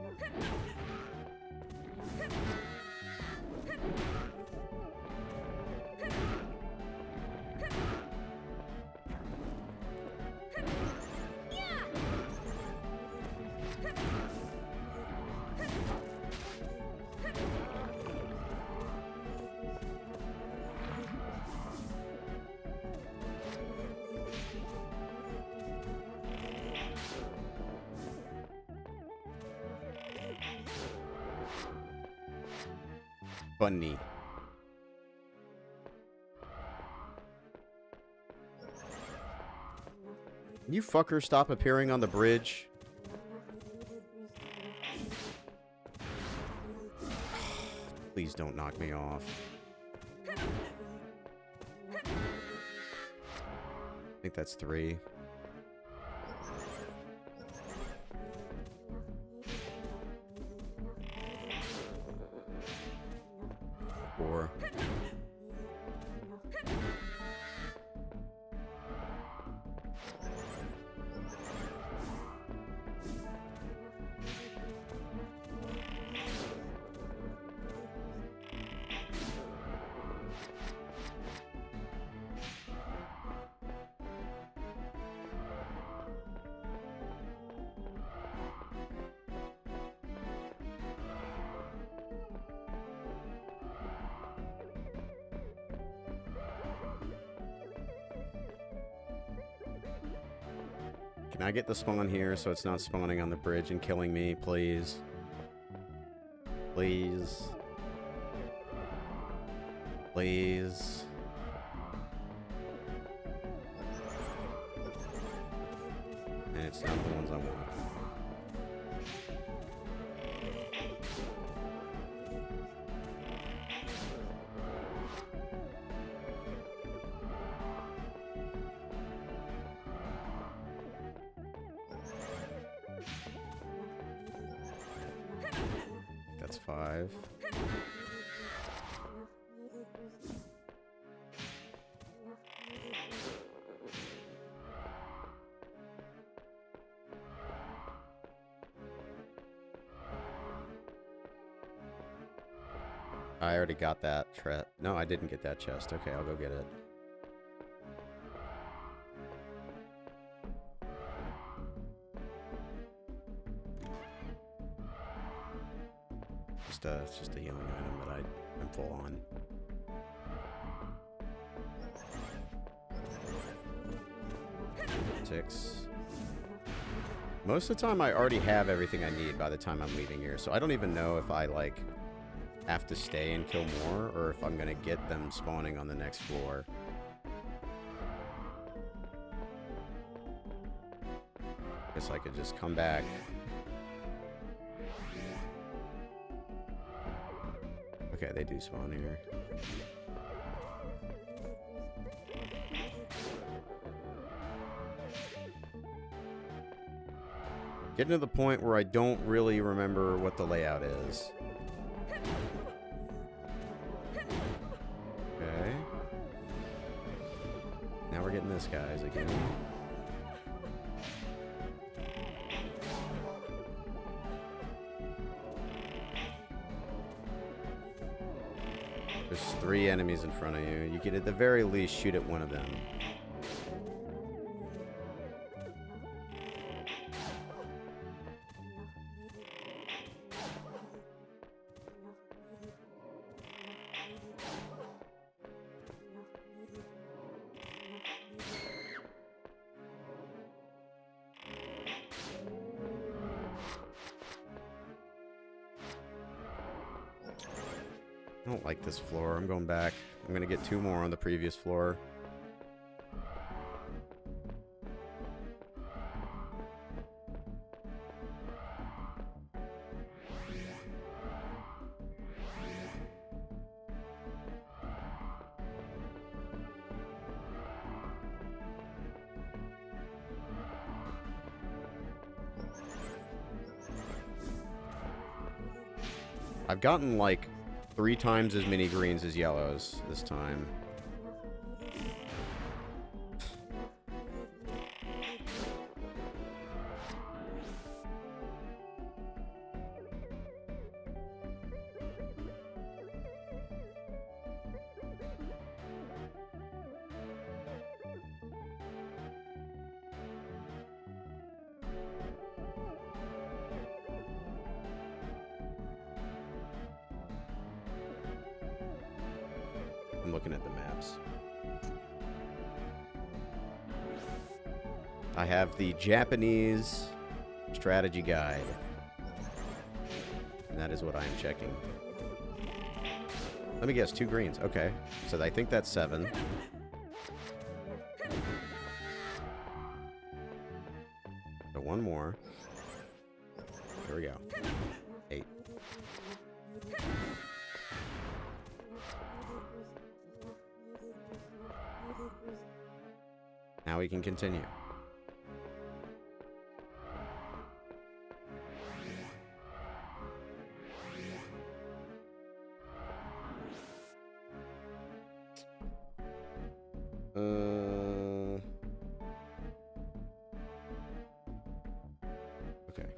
Bunny. Can you fuckers stop appearing on the bridge? Please don't knock me off. I think that's 3. 4. Can I get the spawn here so it's not spawning on the bridge and killing me, please? Please. Please. And it's not the ones I want. That's 5. I already got that. No, I didn't get that chest. Okay, I'll go get it. It's just a healing item that I'm full on. Six. Most of the time I already have everything I need by the time I'm leaving here, so I don't even know if I like have to stay and kill more or if I'm gonna get them spawning on the next floor. Guess I could just come back. Okay, they do spawn here. Getting to the point where I don't really remember what the layout is. Okay. Now we're getting this guys again. There's 3 enemies in front of you. You could at the very least shoot at one of them. I don't like this floor. I'm going back. I'm gonna get 2 more on the previous floor. I've gotten like 3 times as many greens as yellows this time. I'm looking at the maps. I have the Japanese strategy guide. And that is what I am checking. Let me guess, 2 greens. Okay. So I think that's 7. So 1 more. Here we go. 8. Now we can continue. Okay.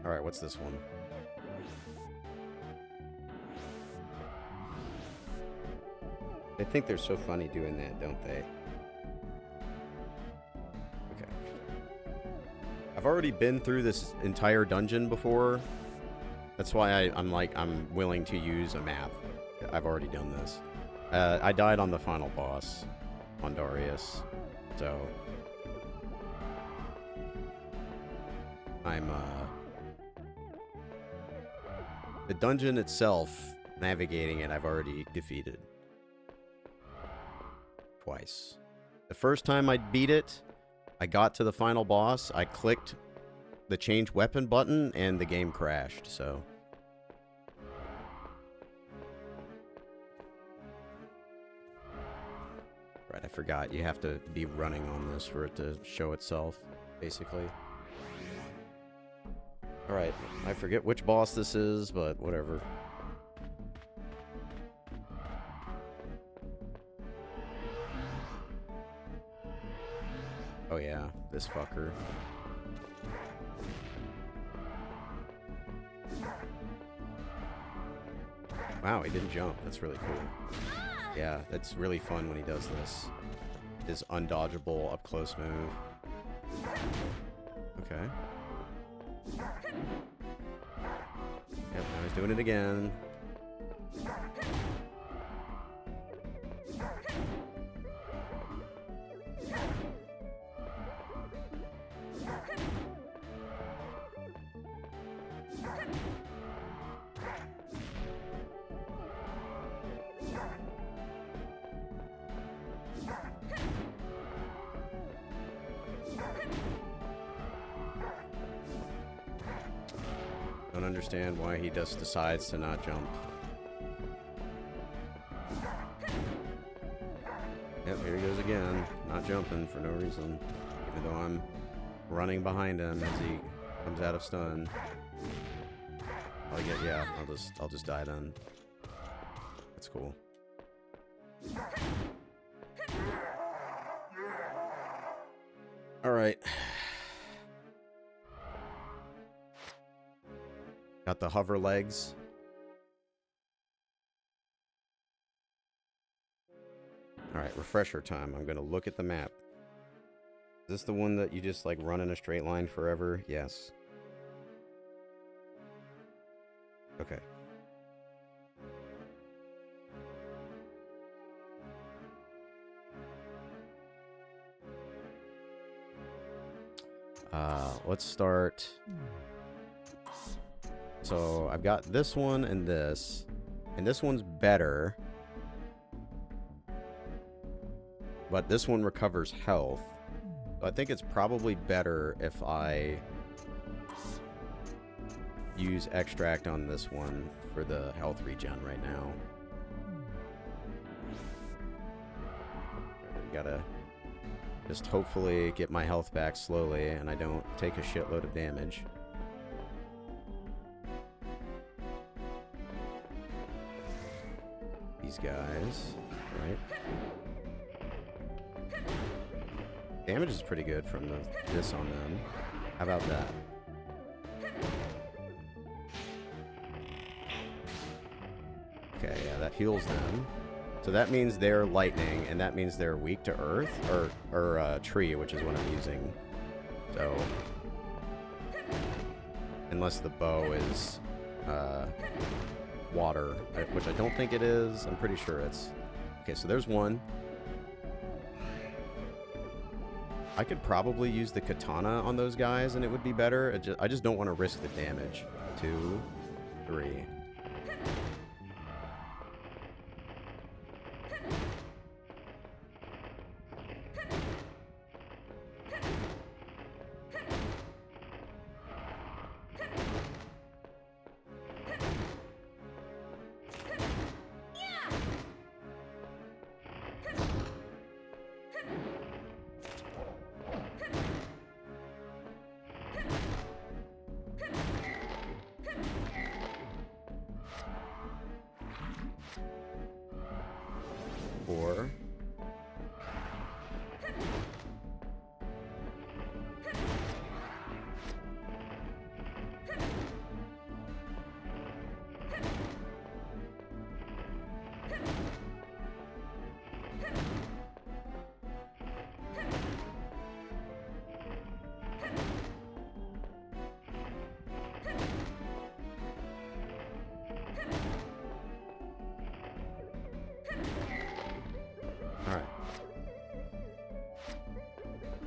Alright, what's this one? They think they're so funny doing that, don't they? Okay. I've already been through this entire dungeon before. That's why I'm willing to use a map. I've already done this. I died on the final boss on Darius, so I'm the dungeon itself, navigating it, I've already defeated twice. The first time I beat it, I got to the final boss, I clicked the change weapon button, and the game crashed, so. Right, I forgot. You have to be running on this for it to show itself, basically. Alright, I forget which boss this is, but whatever. Oh yeah, this fucker. Wow, he didn't jump. That's really cool. Yeah, that's really fun when he does this. His undodgeable up-close move. Okay. Yep, now he's doing it again. Don't understand why he just decides to not jump. Yep, here he goes again. Not jumping for no reason. Even though I'm running behind him as he comes out of stun. Yeah, I'll just die then. That's cool. Alright. Got the hover legs. Alright, refresher time. I'm gonna look at the map. Is this the one that you just like run in a straight line forever? Yes. Okay. Let's start. So I've got this one and this one's better, but this one recovers health. So I think it's probably better if I use extract on this one for the health regen right now. Gotta just hopefully get my health back slowly and I don't take a shitload of damage. These guys, right? Damage is pretty good from this on them. How about that? Okay, yeah, that heals them. So that means they're lightning, and that means they're weak to earth, or tree, which is what I'm using. So, unless the bow is water, which I don't think it is. I'm pretty sure it's... Okay, so there's one. I could probably use the katana on those guys, and it would be better. I just don't want to risk the damage. 2, 3... Or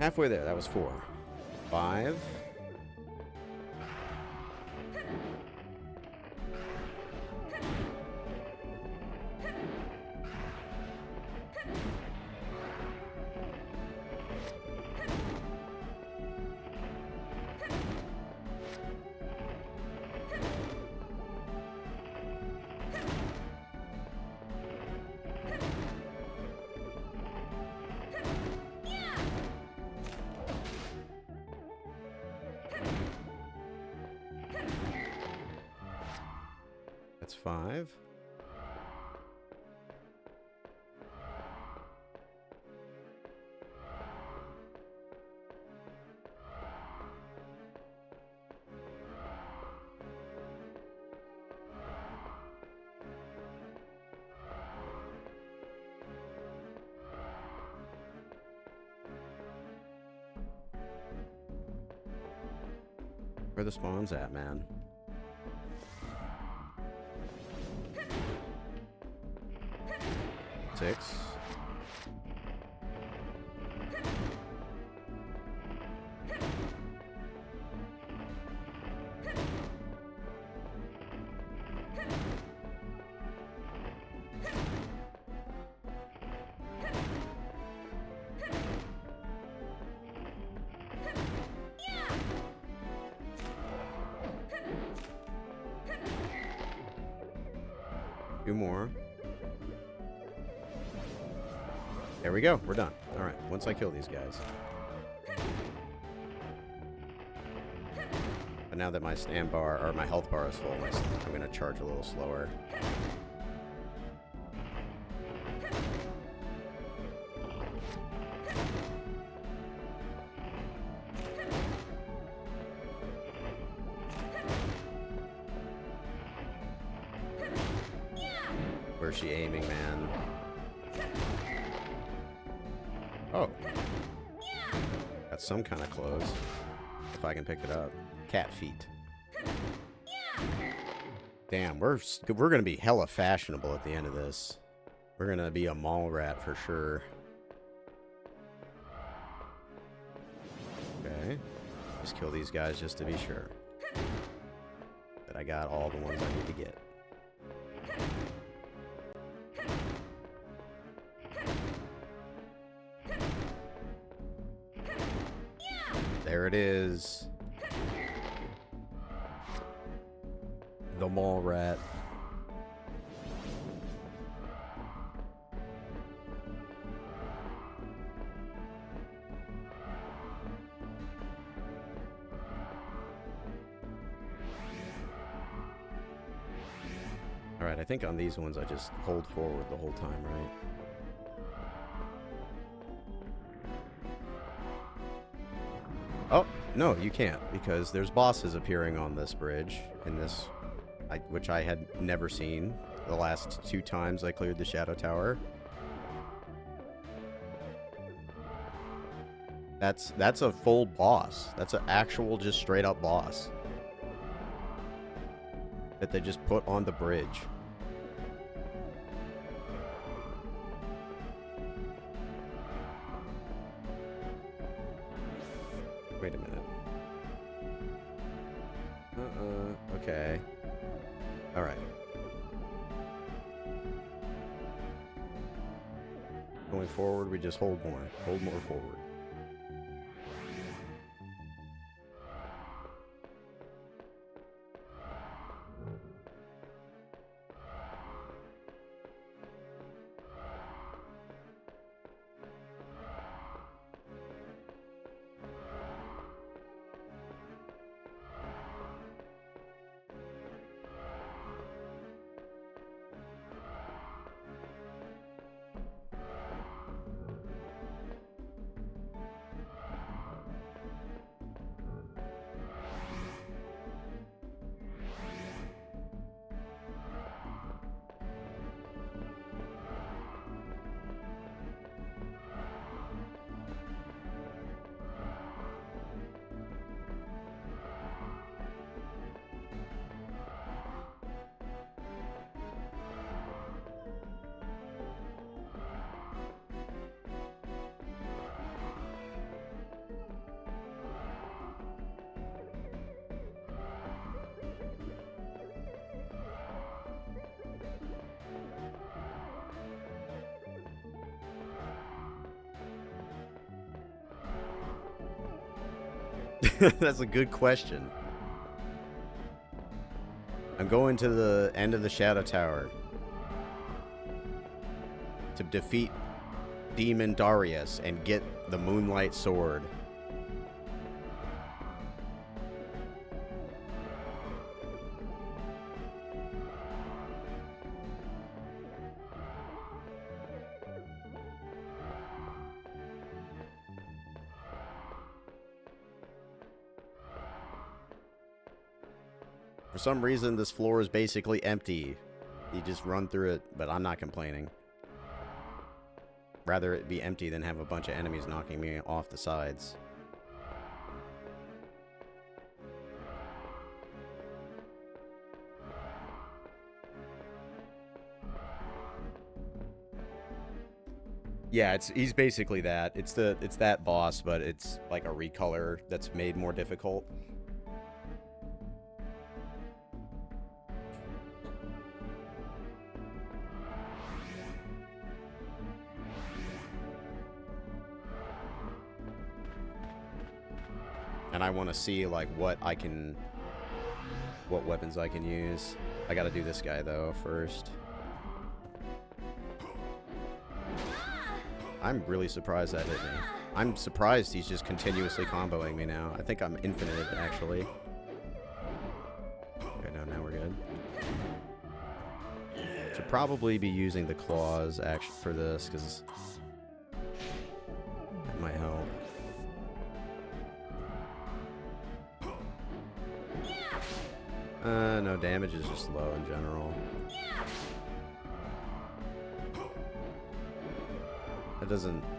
Halfway there. That was 4. 5. That's 5. Where the spawns at, man? Six. Two more. There we go. We're done. All right. Once I kill these guys. But now that my stand bar or my health bar is full, I'm going to charge a little slower. Where's she aiming, man? Oh. Got some kind of clothes. If I can pick it up. Cat feet. Damn, we're gonna be hella fashionable at the end of this. We're gonna be a mall rat for sure. Okay. Just kill these guys just to be sure that I got all the ones I need to get. There it is. The mall rat. Alright, I think on these ones I just hold forward the whole time, right? Oh, no, you can't, because there's bosses appearing on this bridge, in this, which I had never seen the last 2 times I cleared the Shadow Tower. That's a full boss. That's an actual, just straight up boss that they just put on the bridge. Wait a minute. Okay. Alright. Going forward, we just hold more. Hold more forward. That's a good question. I'm going to the end of the Shadow Tower to defeat Demon Darius and get the Moonlight Sword. For some reason, this floor is basically empty. You just run through it, but I'm not complaining. Rather it be empty than have a bunch of enemies knocking me off the sides. Yeah, he's basically that. It's that boss, but it's like a recolor that's made more difficult. And I want to see like what weapons I can use. I gotta do this guy though first. I'm really surprised that hit me. I'm surprised he's just continuously comboing me now. I think I'm infinite actually. Okay, no, now we're good. Should probably be using the claws actually for this because that might help. No, damage is just low in general.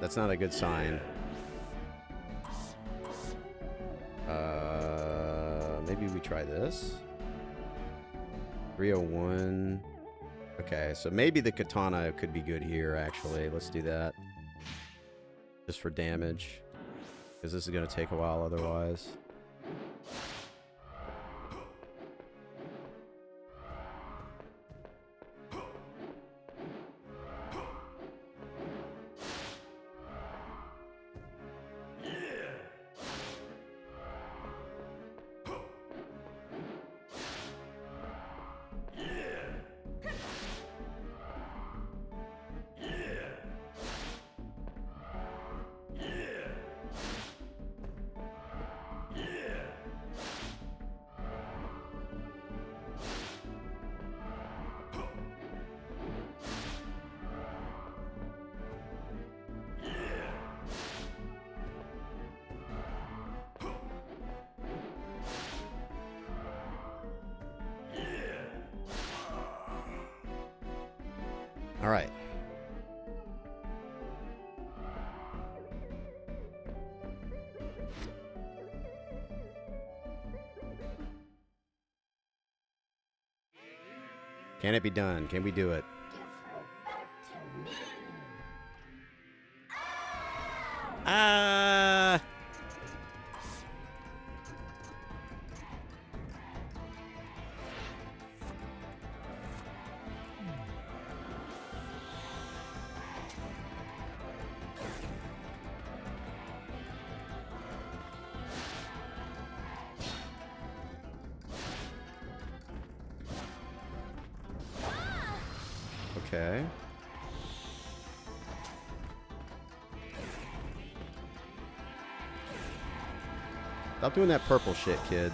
That's not a good sign. Maybe we try this? 301. Okay, so maybe the katana could be good here, actually. Let's do that. Just for damage. Because this is going to take a while otherwise. All right. Can it be done? Can we do it? Okay. Stop doing that purple shit, kid.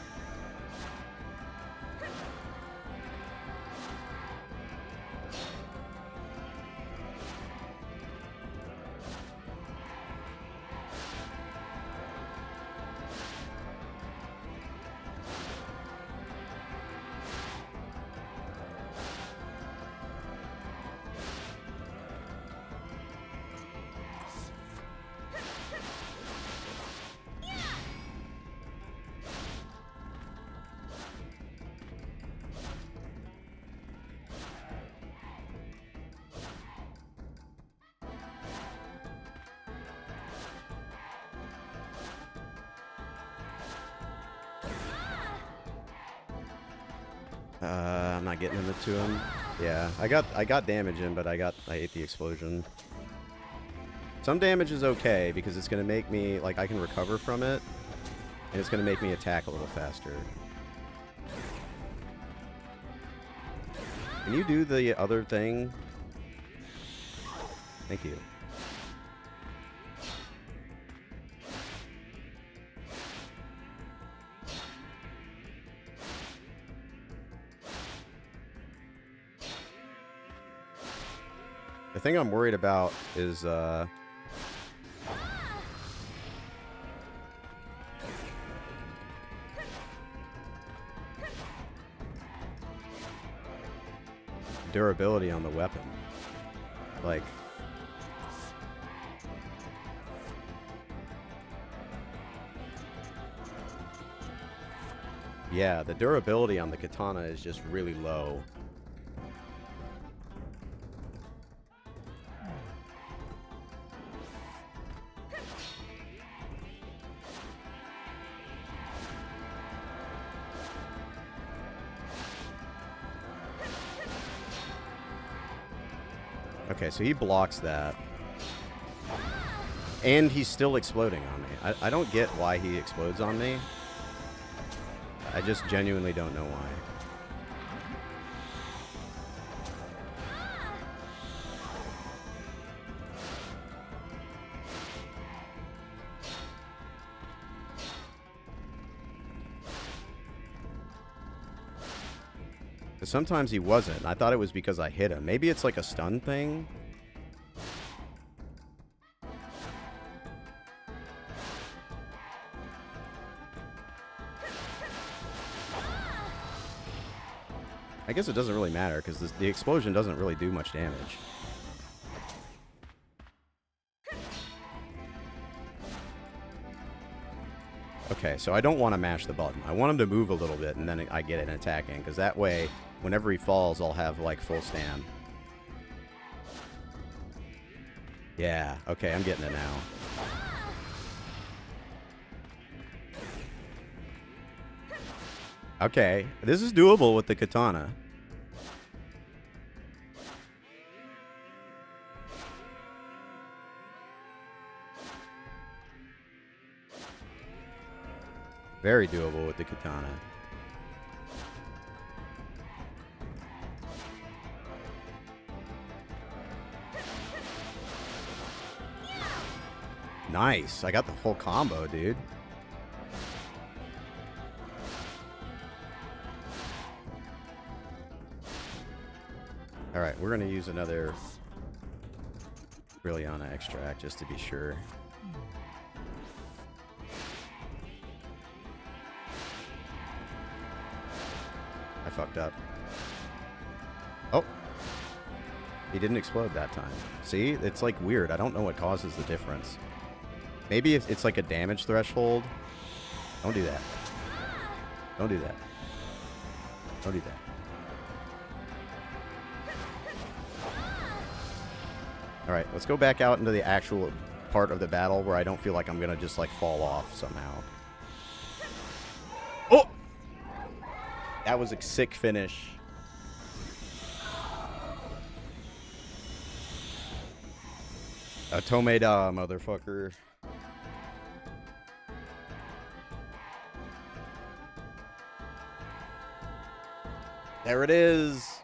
I'm not getting into him. Yeah, I got damage in, but I ate the explosion. Some damage is okay because it's gonna make me like I can recover from it And it's going to make me attack a little faster. Can you do the other thing? Thank you. The thing I'm worried about is, durability on the weapon. Like, yeah, the durability on the katana is just really low. Okay, so he blocks that. And he's still exploding on me. I don't get why he explodes on me. I just genuinely don't know why. But sometimes he wasn't. I thought it was because I hit him. Maybe it's like a stun thing. I guess it doesn't really matter because the explosion doesn't really do much damage. Okay, so I don't want to mash the button. I want him to move a little bit and then I get an attack in, because that way, whenever he falls, I'll have like full stand. Yeah, okay, I'm getting it now. Okay, this is doable with the katana. Very doable with the katana. Nice, I got the full combo, dude. Alright, we're going to use another Brilliana extract just to be sure. I fucked up. Oh! He didn't explode that time. See? It's like weird. I don't know what causes the difference. Maybe if it's like a damage threshold. Don't do that. Don't do that. Don't do that. Alright, let's go back out into the actual part of the battle where I don't feel like I'm gonna just like fall off somehow. Oh! That was a sick finish. A Tomeda, motherfucker. There it is.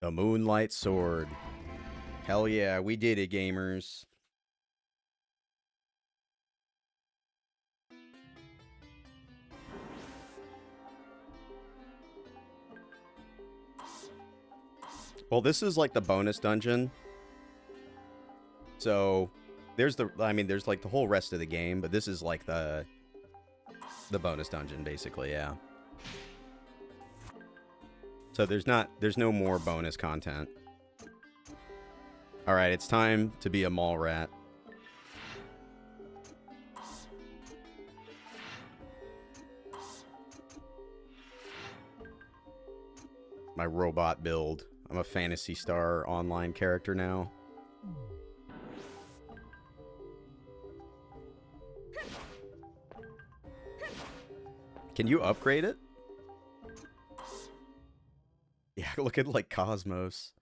The Moonlight Sword. Hell yeah, we did it, gamers. Well, this is like the bonus dungeon. So, there's there's like the whole rest of the game, but this is like the bonus dungeon, basically, yeah. So there's no more bonus content. Alright, it's time to be a mall rat. My robot build. I'm a Phantasy Star online character now. Can you upgrade it? Yeah, look at like Cosmos.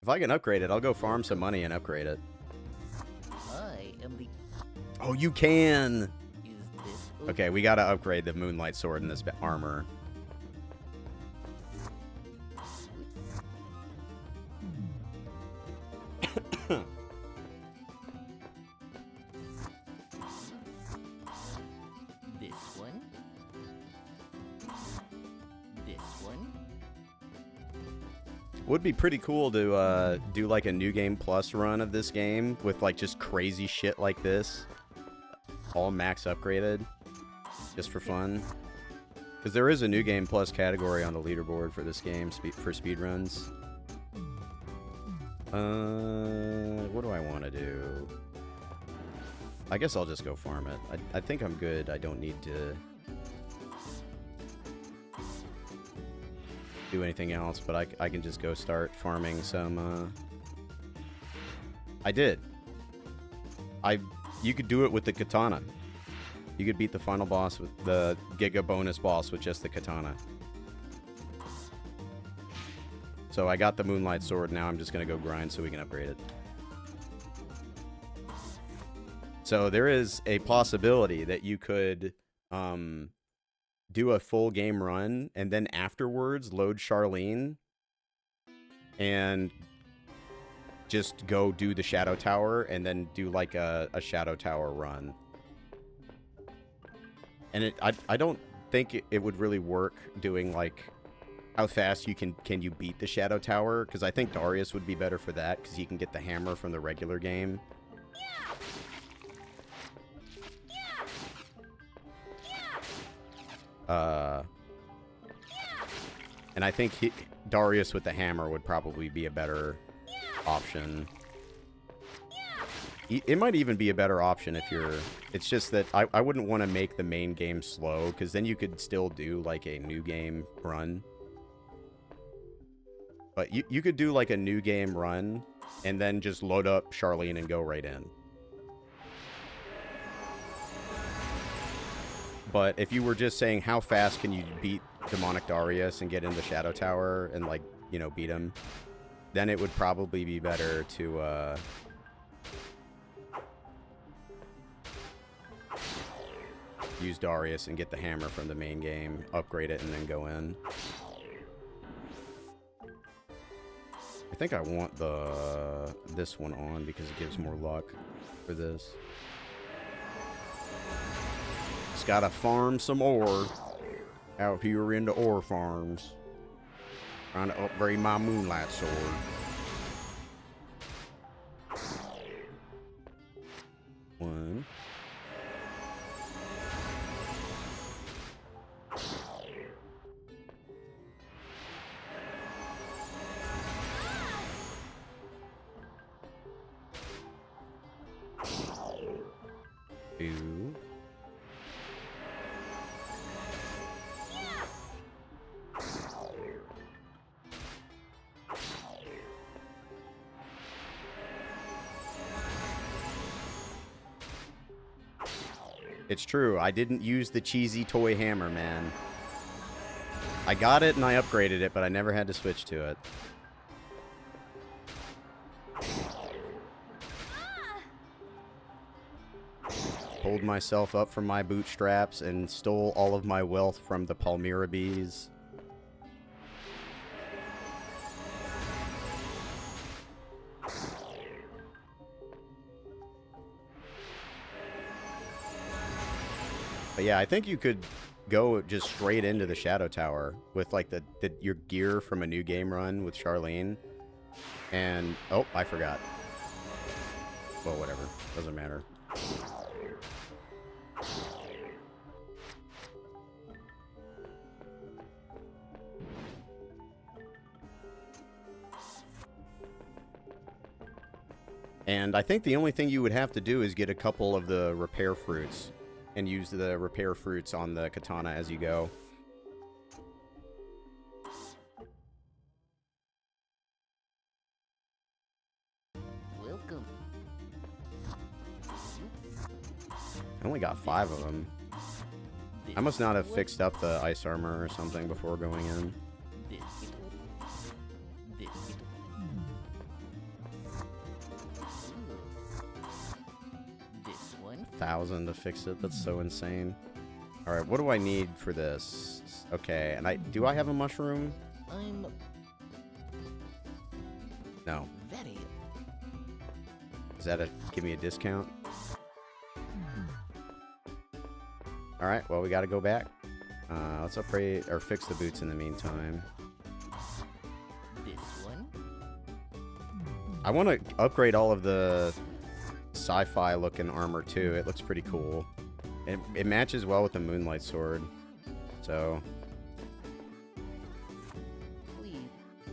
If I can upgrade it, I'll go farm some money and upgrade it. am the. Oh, you can! Is this okay? Okay, we gotta upgrade the Moonlight Sword in this armor. This one. This one. Would be pretty cool to do like a New Game Plus run of this game with like just crazy shit like this. All max upgraded. Just for fun. Because there is a New Game Plus category on the leaderboard for this game for speedruns. What do I want to do? I guess I'll just go farm it. I think I'm good. I don't need to do anything else, but I can just go start farming some, I did. You could do it with the katana. You could beat the final boss with the Giga bonus boss with just the katana. So I got the Moonlight Sword, now I'm just gonna go grind so we can upgrade it. So there is a possibility that you could do a full game run and then afterwards load Charlene and just go do the Shadow Tower and then do like a Shadow Tower run. And I don't think it would really work doing like how fast can you beat the Shadow Tower, because I think Darius would be better for that because he can get the hammer from the regular game. And I think Darius with the hammer would probably be a better option. It might even be a better option if you're... It's just that I wouldn't want to make the main game slow, because then you could still do like a new game run. But you could do like a new game run and then just load up Charlene and go right in. But if you were just saying how fast can you beat Demonic Darius and get in the Shadow Tower and, like, you know, beat him, then it would probably be better to use Darius and get the hammer from the main game, upgrade it, and then go in. I think I want this one on because it gives more luck for this. Just gotta farm some ore out here in the ore farms. Trying to upgrade my Moonlight Sword. One. Two. It's true, I didn't use the cheesy toy hammer, man. I got it and I upgraded it, but I never had to switch to it. Pulled myself up from my bootstraps and stole all of my wealth from the Palmyra bees. But yeah, I think you could go just straight into the Shadow Tower with like your gear from a new game run with Charlene. And oh, I forgot. Well, whatever. Doesn't matter. And I think the only thing you would have to do is get a couple of the repair fruits and use the repair fruits on the katana as you go. Welcome. I only got 5 of them. I must not have fixed up the ice armor or something before going in. 1,000 to fix it. That's so insane. All right, what do I need for this? Okay, and do I have a mushroom? I'm No. very. Is that give me a discount? All right, well, we got to go back. Let's upgrade or fix the boots in the meantime. This one. I want to upgrade all of the sci-fi looking armor too. It looks pretty cool. It matches well with the Moonlight Sword. So Please.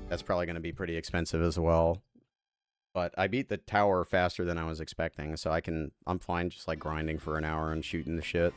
that's probably going to be pretty expensive as well. But I beat the tower faster than I was expecting, so I'm fine just like grinding for an hour and shooting the shit.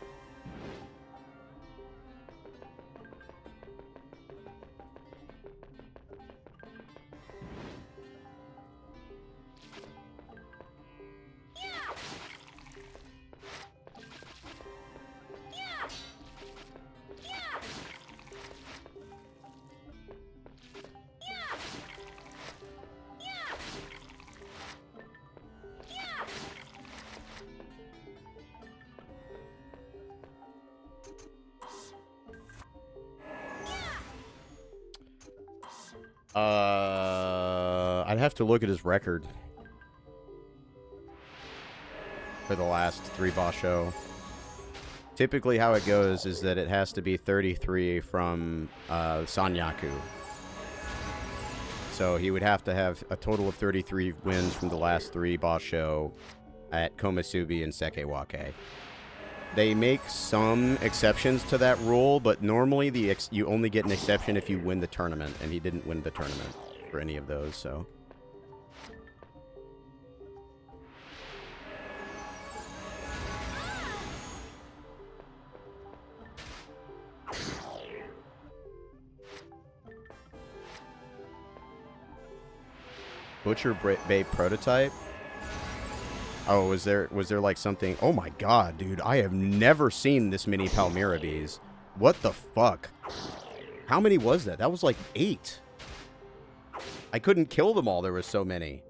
I'd have to look at his record for the last 3 boss show. Typically how it goes is that it has to be 33 from Sanyaku. So he would have to have a total of 33 wins from the last 3 boss show at Komasubi and Sekewake. They make some exceptions to that rule, but normally you only get an exception if you win the tournament, and he didn't win the tournament for any of those, so. Butcher Bay prototype? Oh, was there like something? Oh my god, dude. I have never seen this many Palmyra bees. What the fuck? How many was that? That was like 8. I couldn't kill them all. There were so many.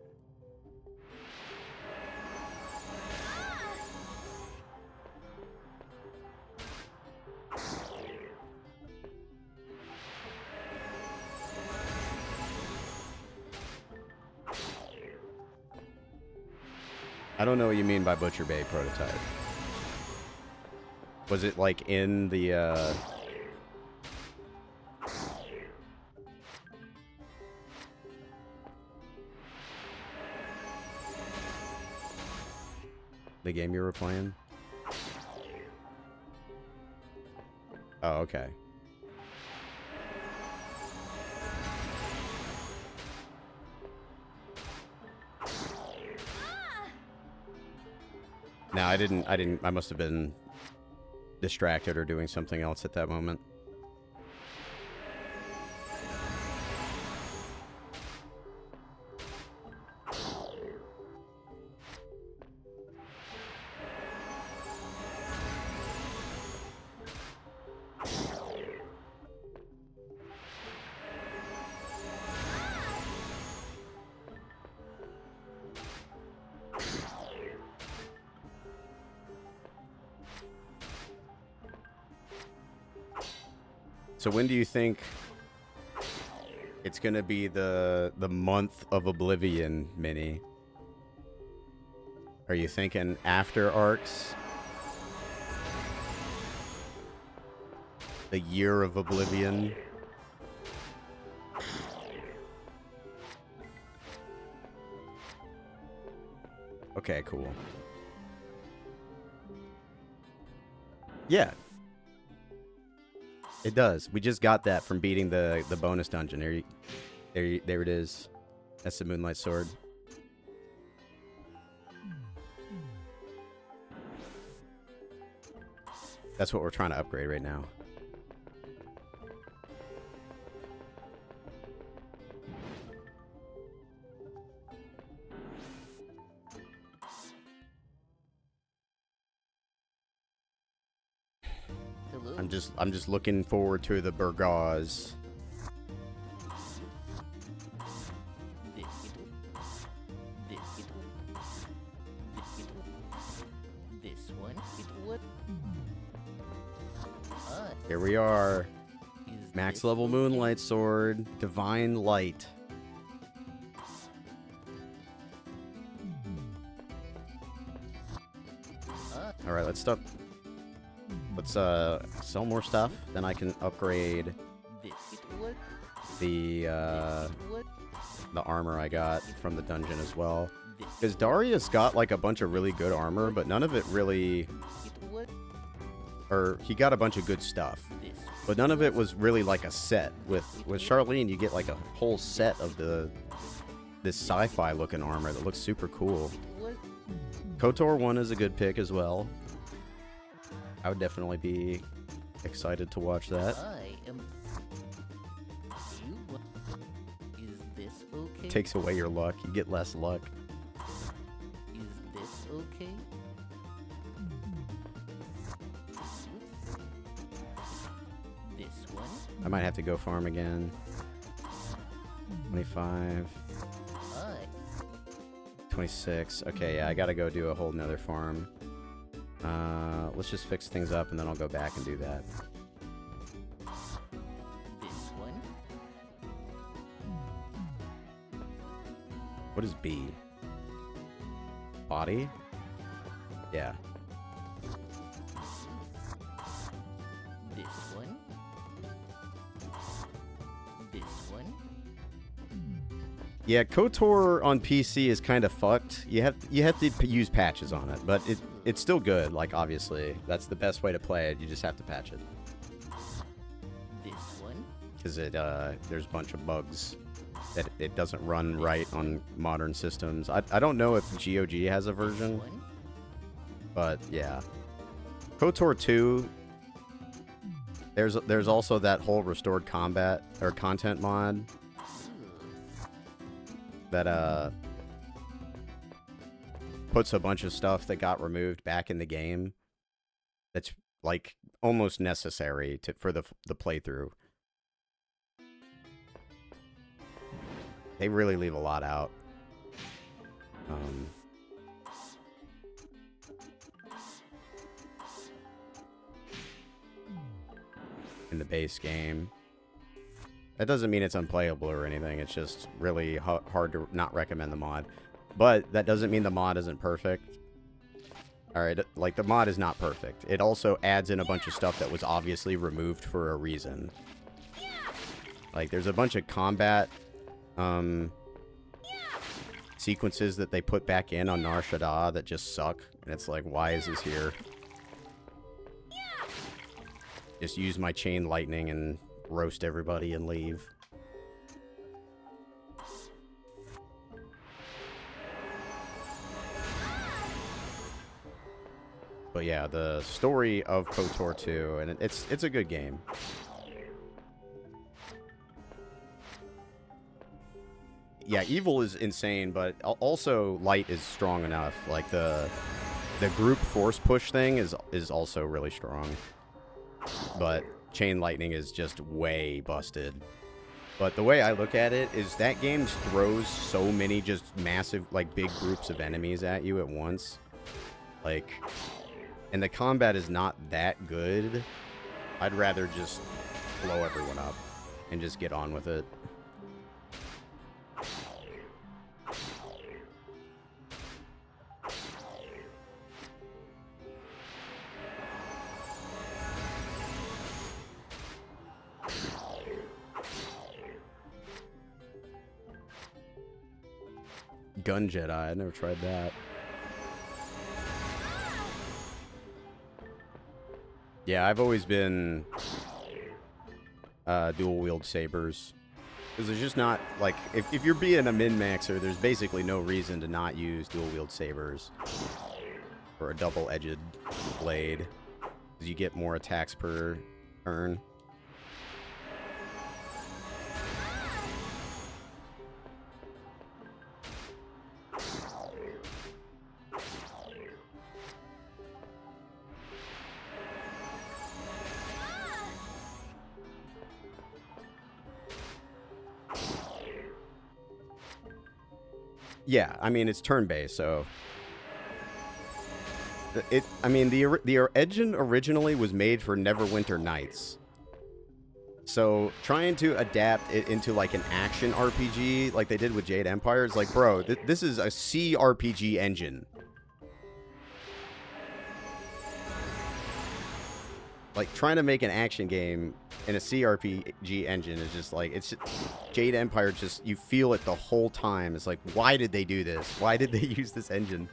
I don't know what you mean by Butcher Bay prototype. Was it like in the game you were playing? Oh, okay. No, I didn't. I must have been distracted or doing something else at that moment. So when do you think it's gonna be the month of Oblivion mini? Are you thinking after Arcs? The year of Oblivion? Okay, cool. Yeah. It does. We just got that from beating the bonus dungeon. There it is. That's the Moonlight Sword. That's what we're trying to upgrade right now. Hello. I'm just looking forward to the Burgaz. This one. Here we are. Is Max this level okay? Moonlight Sword. Divine Light. Alright, let's stop. Let's sell more stuff. Then I can upgrade This would. the Would. armor I got from the dungeon as well. This Because Darius got like a bunch of really good armor, but none of it really, it would. or he got a bunch of good stuff, This but none of it was really like a set. With Charlene, you get like a whole set of this sci-fi looking armor that looks super cool. would. KOTOR 1 is a good pick as well. I would definitely be excited to watch that. I am. You. Is this okay? Takes away your luck. You get less luck. Is this okay? This one. I might have to go farm again. 25. I. 26. Okay, yeah, I gotta go do a whole nother farm. Let's just fix things up and then I'll go back and do that. This one. What is B? Body? Yeah. This one. This one. Yeah, KOTOR on PC is kind of fucked. You have to use patches on it, but it's still good. Like obviously, that's the best way to play it. You just have to patch it This one. because there's a bunch of bugs that it doesn't run right on modern systems. I don't know if GOG has a version, One. but yeah. KOTOR 2. There's also that whole restored combat or content mod that puts a bunch of stuff that got removed back in the game. That's like almost necessary for the playthrough. They really leave a lot out. In the base game. That doesn't mean it's unplayable or anything. It's just really hard to not recommend the mod. But that doesn't mean the mod isn't perfect. Alright, like the mod is not perfect. It also adds in a bunch of stuff that was obviously removed for a reason. Like there's a bunch of combat sequences that they put back in on Nar Shaddaa that just suck. And it's like, why is this here? Just use my chain lightning and roast everybody and leave. But yeah, the story of KOTOR 2, and it's a good game. Yeah, evil is insane, but also light is strong enough. Like the group force push thing is also really strong. But chain lightning is just way busted. But the way I look at it is that game throws so many just massive, like, big groups of enemies at you at once. Like, and the combat is not that good. I'd rather just blow everyone up and just get on with it. Gun Jedi, I never tried that. Yeah, I've always been dual wield sabers. Because there's just not, like, if you're being a min-maxer, there's basically no reason to not use dual wield sabers. Or a double-edged blade. Because you get more attacks per turn. Yeah, I mean, it's turn-based, so... I mean, the engine originally was made for Neverwinter Nights. So trying to adapt it into like an action RPG like they did with Jade Empire is like, bro, this is a C RPG engine. Like, trying to make an action game in a CRPG engine is just like, it's just, Jade Empire just, you feel it the whole time. It's like, why did they do this? Why did they use this engine?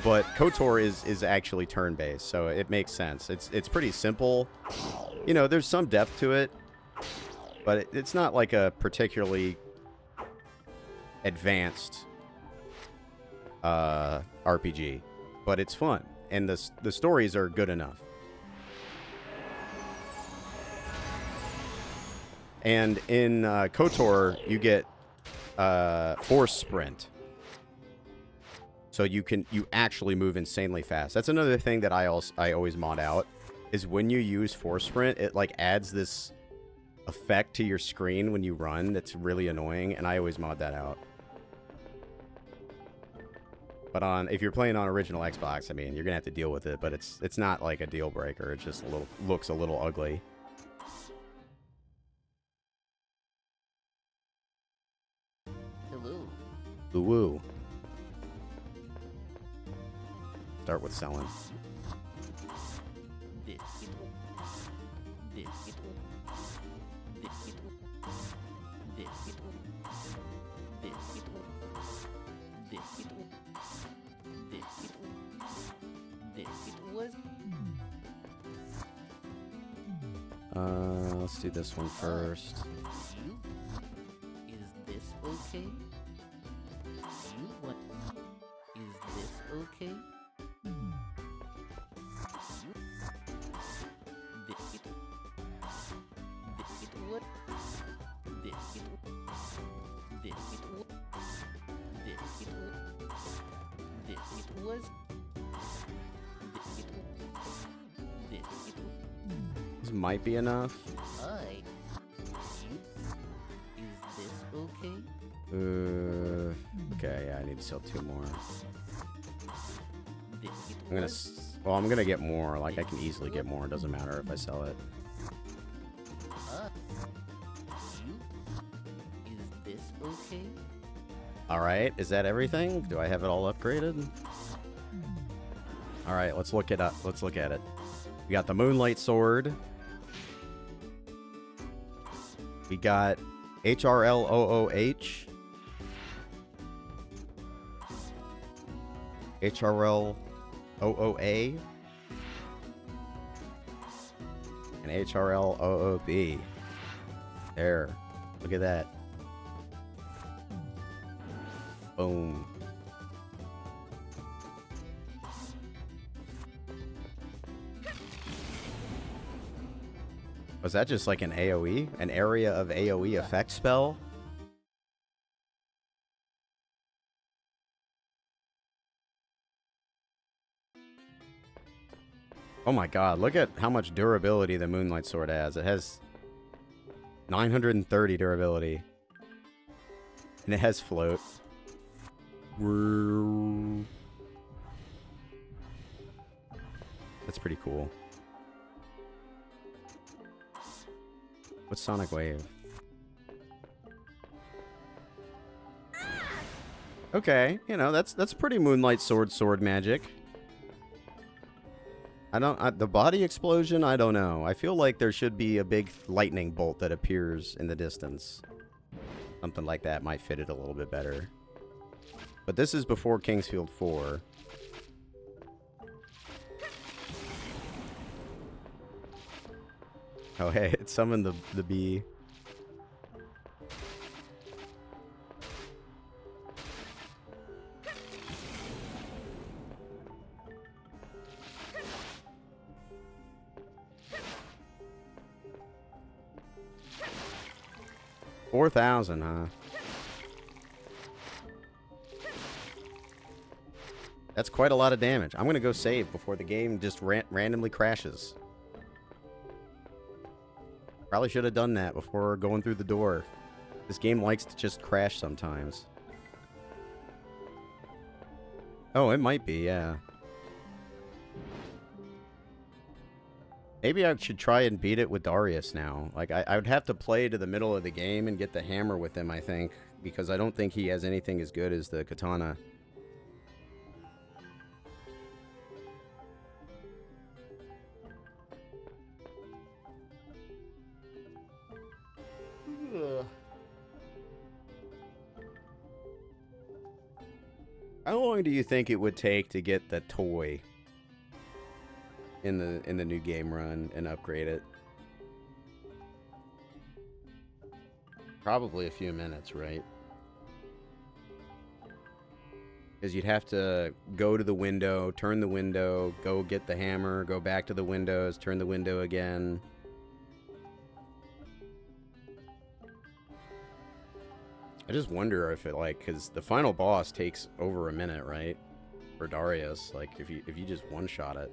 But KOTOR is actually turn-based, so it makes sense. It's pretty simple. You know, there's some depth to it, but it's not like a particularly advanced RPG. But it's fun, and the stories are good enough. And in KOTOR, you get force sprint. So you actually move insanely fast. That's another thing that I always mod out, is when you use force sprint, it like adds this effect to your screen when you run that's really annoying, and I always mod that out. But if you're playing on original Xbox, I mean, you're gonna have to deal with it, but it's not like a deal breaker. It just looks a little ugly. Hello. Woo. Start with selling. Let's do this one first. Is this okay? What? Is this okay? What? This might be enough. Hi. Is this okay? Okay, yeah, I need to sell 2 more. I'm gonna get more. Like, I can easily get more. It doesn't matter if I sell it. Is this okay? Alright, is that everything? Do I have it all upgraded? Alright, let's look it up. Let's look at it. We got the Moonlight Sword. We got HRLOOH. HRLOOA. And HRLOOB. There. Look at that. Boom. Was that just like an AoE? An area of AoE effect spell? Oh my god, look at how much durability the Moonlight Sword has. It has 930 durability. And it has float. That's pretty cool. What's Sonic Wave? Okay, you know, that's pretty Moonlight Sword magic. The body explosion, I don't know. I feel like there should be a big lightning bolt that appears in the distance. Something like that might fit it a little bit better. But this is before Kingsfield 4. Oh, hey, it summoned the bee. $4,000, huh? That's quite a lot of damage. I'm gonna go save before the game just randomly crashes. Probably should have done that before going through the door. This game likes to just crash sometimes. Oh, it might be, yeah. Maybe I should try and beat it with Darius now. Like, I would have to play to the middle of the game and get the hammer with him, I think. Because I don't think he has anything as good as the katana. Ugh. How long do you think it would take to get the toy in the new game run and upgrade it? Probably a few minutes, right? Because you'd have to go to the window, turn the window, go get the hammer, go back to the windows, turn the window again. I just wonder if it, like, because the final boss takes over a minute, right? For Darius, like, if you just one-shot it.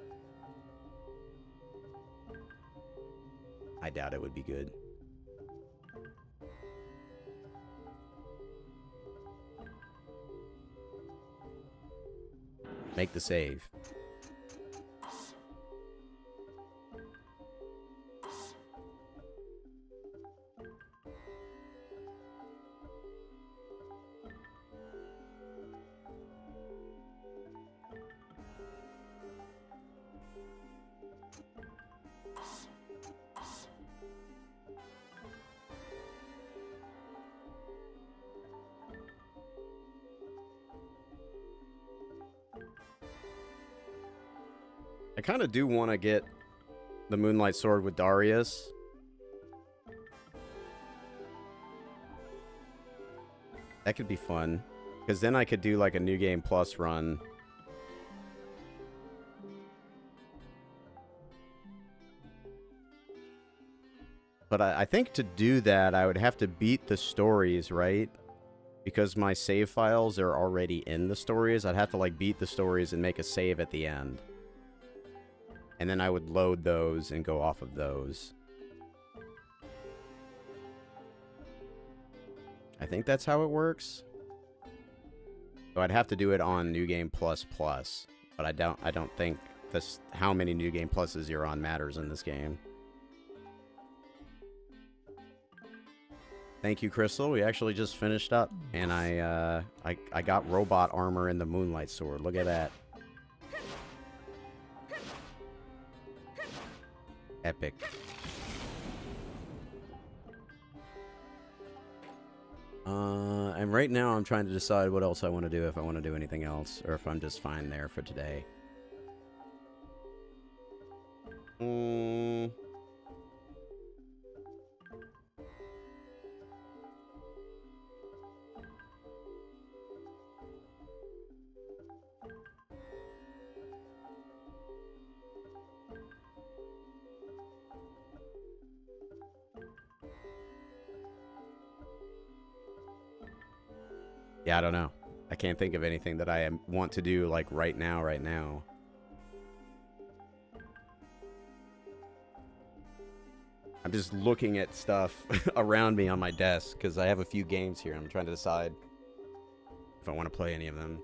I doubt it would be good. Make the save. I kind of do want to get the Moonlight Sword with Darius. That could be fun. Because then I could do like a New Game Plus run. But I think to do that, I would have to beat the stories, right? Because my save files are already in the stories. I'd have to like beat the stories and make a save at the end. And then I would load those and go off of those. I think that's how it works. So I'd have to do it on New Game Plus Plus. But I don't think this how many New Game Pluses you're on matters in this game. Thank you, Crystal. We actually just finished up, and I got robot armor in the Moonlight Sword. Look at that. Epic. And right now I'm trying to decide what else I want to do, if I want to do anything else, or if I'm just fine there for today. Yeah, I don't know. I can't think of anything that I want to do, like, right now. I'm just looking at stuff around me on my desk, because I have a few games here. I'm trying to decide if I want to play any of them.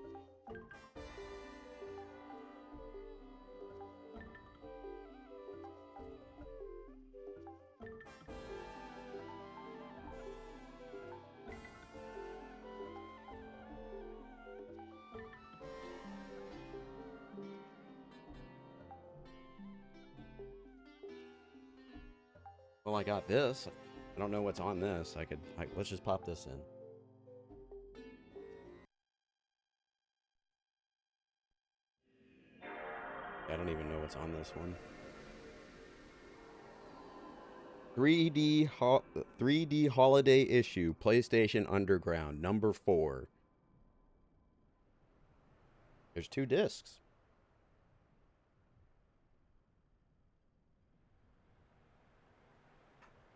Well, I got this. I don't know what's on this. Let's just pop this in. I don't even know what's on this one. 3D Holiday Issue, PlayStation Underground, number 4. There's 2 discs.